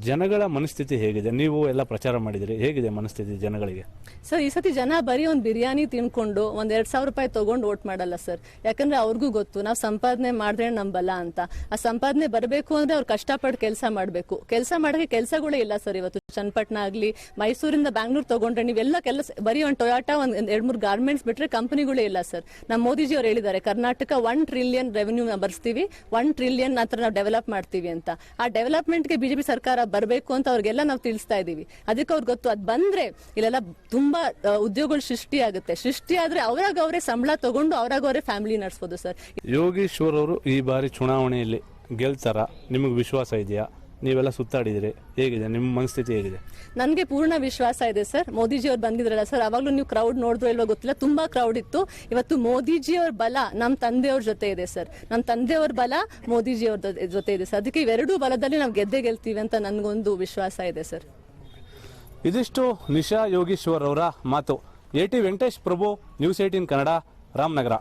ಜನಗಳ ಮನಸ್ಥಿತಿ ಹೇಗಿದೆ? ನೀವು ಎಲ್ಲ ಪ್ರಚಾರ ಮಾಡಿದಿರಿ, ಹೇಗಿದೆ ಮನಸ್ಥಿತಿ ಜನಗಳಿಗೆ? ಸರ್, ಈ ಸತಿ ಜನ ಬರೀ ಒಂದು ಬಿರಿಯಾನಿ ತಿನ್ಕೊಂಡು ಒಂದ್ 2,000 ರೂಪಾಯಿ ತಗೊಂಡು ವೋಟ್ ಮಾಡಲ್ಲ ಸರ್. ಯಾಕಂದ್ರೆ ಅವ್ರಿಗೂ ಗೊತ್ತು ನಾವು ಸಂಪಾದನೆ ಮಾಡಿದ್ರೆ ನಮ್ ಬಲ ಅಂತ. ಆ ಸಂಪಾದನೆ ಬರಬೇಕು ಅಂದ್ರೆ ಅವ್ರು ಕಷ್ಟಪಟ್ಟು ಕೆಲಸ ಮಾಡಬೇಕು. ಕೆಲಸ ಮಾಡಕ್ಕೆ ಕೆಲಸಗಳೇ ಇಲ್ಲ ಸರ್. ಇವತ್ತು ಚನ್ನಪಟ್ಟಣ ಆಗ್ಲಿ, ಮೈಸೂರಿಂದ ಬ್ಯಾಂಗ್ಳೂರ್ ತಗೊಂಡ್ರೆ ನೀವೆಲ್ಲ ಕೆಲಸ ಬರೀ ಒಂದು ಟೊಯಾಟಾ, ಒಂದ್ 2-3 ಗಾರ್ಮೆಂಟ್ಸ್ ಬಿಟ್ರೆ ಕಂಪನಿಗಳೇ ಇಲ್ಲ ಸರ್. ನಮ್ಮ ಮೋದಿಜಿ ಅವ್ರು ಹೇಳಿದ್ದಾರೆ ಕರ್ನಾಟಕ 1 ಟ್ರಿಲಿಯನ್ ರೆವೆನ್ಯೂ ಬರ್ಸ್ತೀವಿ, 1 ಟ್ರಿಲಿಯನ್ ನಂತರ ನಾವು ಡೆವಲಪ್ ಮಾಡ್ತೀವಿ ಅಂತ. ಆ ಡೆವಲಪ್ಮೆಂಟ್ಗೆ ಬಿಜೆಪಿ ಸರ್ಕಾರ ಬರಬೇಕು ಅಂತ ಅವ್ರಿಗೆಲ್ಲ ನಾವು ತಿಳಿಸ್ತಾ ಇದೀವಿ. ಅದಕ್ಕೆ ಅವ್ರಿಗೆ ಗೊತ್ತು, ಅದ್ ಬಂದ್ರೆ ಇಲ್ಲೆಲ್ಲ ತುಂಬಾ ಉದ್ಯೋಗಗಳು ಸೃಷ್ಟಿ ಆಗುತ್ತೆ. ಸೃಷ್ಟಿ ಆದ್ರೆ ಅವರಾಗ ಅವರೇ ಸಂಬಳ ತಗೊಂಡು ಅವರಾಗ ಅವರೇ ಫ್ಯಾಮಿಲಿ ನಡೆಸಬಹುದು ಸರ್. ಯೋಗೇಶ್ವರ್ ಅವರು ಈ ಬಾರಿ ಚುನಾವಣೆಯಲ್ಲಿ ಗೆಲ್ತಾರ? ನಿಮಗೆ ವಿಶ್ವಾಸ ಇದೆಯಾ? ನೀವೆಲ್ಲ ಸುತ್ತಾಡಿದಿರಿ, ಹೇಗಿದೆ ನಿಮ್ಮ ಮನಸ್ಥಿತಿ ಹೇಗಿದೆ? ನನ್ಗೆ ಪೂರ್ಣ ವಿಶ್ವಾಸ ಇದೆ ಸರ್. ಮೋದಿಜಿ ಅವ್ರು ಬಂದಿದ್ರಲ್ಲ ಸರ್, ಅವಾಗ್ಲೂ ನೀವು ಕ್ರೌಡ್ ನೋಡಿದ್ರು ಇಲ್ವಾ ಗೊತ್ತಿಲ್ಲ, ತುಂಬಾ ಕ್ರೌಡ್ ಇತ್ತು. ಇವತ್ತು ಮೋದಿಜಿ ಅವ್ರ ಬಲ ನಮ್ಮ ತಂದೆಯವ್ರ ಜೊತೆ ಇದೆ ಸರ್. ನಮ್ಮ ತಂದೆಯವ್ರ ಬಲ ಮೋದಿಜಿ ಅವ್ರ ಜೊತೆ ಇದೆ ಸರ್. ಅದಕ್ಕೆ ಇವೆರಡೂ ಬಲದಲ್ಲಿ ನಾವು ಗೆಲ್ತೀವಿ ಅಂತ ನನ್ಗೊಂದು ವಿಶ್ವಾಸ ಇದೆ ಸರ್. ಇದಿಷ್ಟು ನಿಶಾ ಯೋಗೇಶ್ವರ್ ಅವರ ಮಾತು. ಎಟಿ ವೆಂಕಟೇಶ್ ಪ್ರಭು, ನ್ಯೂಸ್ 18 ಕನ್ನಡ, ರಾಮನಗರ.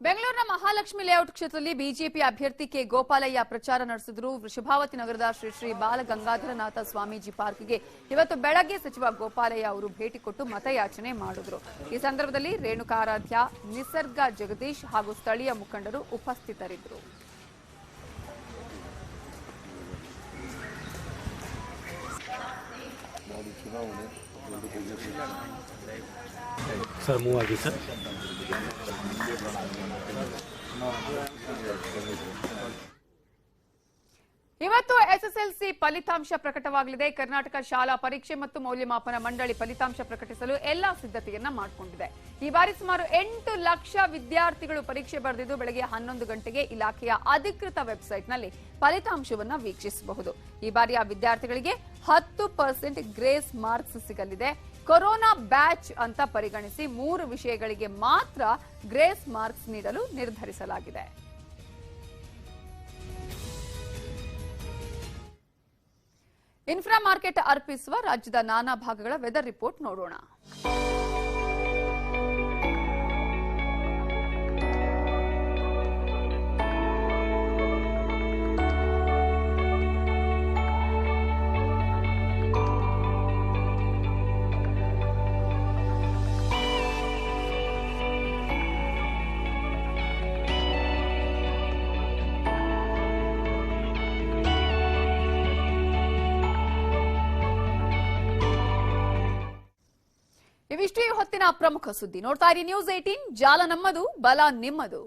ಬೆಂಗಳೂರಿನ ಮಹಾಲಕ್ಷ್ಮಿ ಲೇಔಟ್ ಕ್ಷೇತ್ರದಲ್ಲಿ ಬಿಜೆಪಿ ಅಭ್ಯರ್ಥಿ ಕೆ ಗೋಪಾಲಯ್ಯ ಪ್ರಚಾರ ನಡೆಸಿದ್ರು. ವೃಷಭಾವತಿ ನಗರದ ಶ್ರೀ ಶ್ರೀ ಬಾಲಗಂಗಾಧರನಾಥ ಸ್ವಾಮೀಜಿ ಪಾರ್ಕ್ಗೆ ಇವತ್ತು ಬೆಳಗ್ಗೆ ಸಚಿವ ಗೋಪಾಲಯ್ಯ ಅವರು ಭೇಟಿ ಕೊಟ್ಟು ಮತಯಾಚನೆ ಮಾಡಿದ್ರು. ಈ ಸಂದರ್ಭದಲ್ಲಿ ರೇಣುಕಾರಾಧ್ಯ, ನಿಸರ್ಗ ಜಗದೀಶ್ ಹಾಗೂ ಸ್ಥಳೀಯ ಮುಖಂಡರು ಉಪಸ್ಥಿತರಿದ್ದರು. ಸರ್ ಮೂವ್ ಆಗಿ ಸರ್. ಇವತ್ತು ಎಸ್ಎಸ್ಎಲ್ಸಿ ಫಲಿತಾಂಶ ಪ್ರಕಟವಾಗಲಿದೆ. ಕರ್ನಾಟಕ ಶಾಲಾ ಪರೀಕ್ಷೆ ಮತ್ತು ಮೌಲ್ಯಮಾಪನ ಮಂಡಳಿ ಫಲಿತಾಂಶ ಪ್ರಕಟಿಸಲು ಎಲ್ಲಾ ಸಿದ್ಧತೆಯನ್ನ ಮಾಡಿಕೊಂಡಿದೆ. ಈ ಬಾರಿ ಸುಮಾರು 8 ಲಕ್ಷ ವಿದ್ಯಾರ್ಥಿಗಳು ಪರೀಕ್ಷೆ ಬರೆದಿದ್ದು ಬೆಳಗ್ಗೆ 11 ಗಂಟೆಗೆ ಇಲಾಖೆಯ ಅಧಿಕೃತ ವೆಬ್ಸೈಟ್ನಲ್ಲಿ ಫಲಿತಾಂಶವನ್ನ ವೀಕ್ಷಿಸಬಹುದು. ಈ ಬಾರಿಯ ವಿದ್ಯಾರ್ಥಿಗಳಿಗೆ 10% ಗ್ರೇಸ್ ಮಾರ್ಕ್ಸ್ ಸಿಗಲಿದೆ. ಕೊರೋನಾ ಬ್ಯಾಚ್ ಅಂತ ಪರಿಗಣಿಸಿ 3 ವಿಷಯಗಳಿಗೆ ಮಾತ್ರ ಗ್ರೇಸ್ ಮಾರ್ಕ್ಸ್ ನೀಡಲು ನಿರ್ಧರಿಸಲಾಗಿದೆ. ಇನ್ಫ್ರಾ ಮಾರ್ಕೆಟ್ ಅರ್ಪಿಸುವ ರಾಜ್ಯದ ನಾನಾ ಭಾಗಗಳ ವೆದರ್ ರಿಪೋರ್ಟ್ ನೋಡೋಣ. ಇವಿಷ್ಟು ಹೊತ್ತಿನ ಪ್ರಮುಖ ಸುದ್ದಿ. ನೋಡ್ತಾ ಇರಿ ನ್ಯೂಸ್ 18, ಜಾಲ ನಮ್ಮದು, ಬಲ ನಿಮ್ಮದು.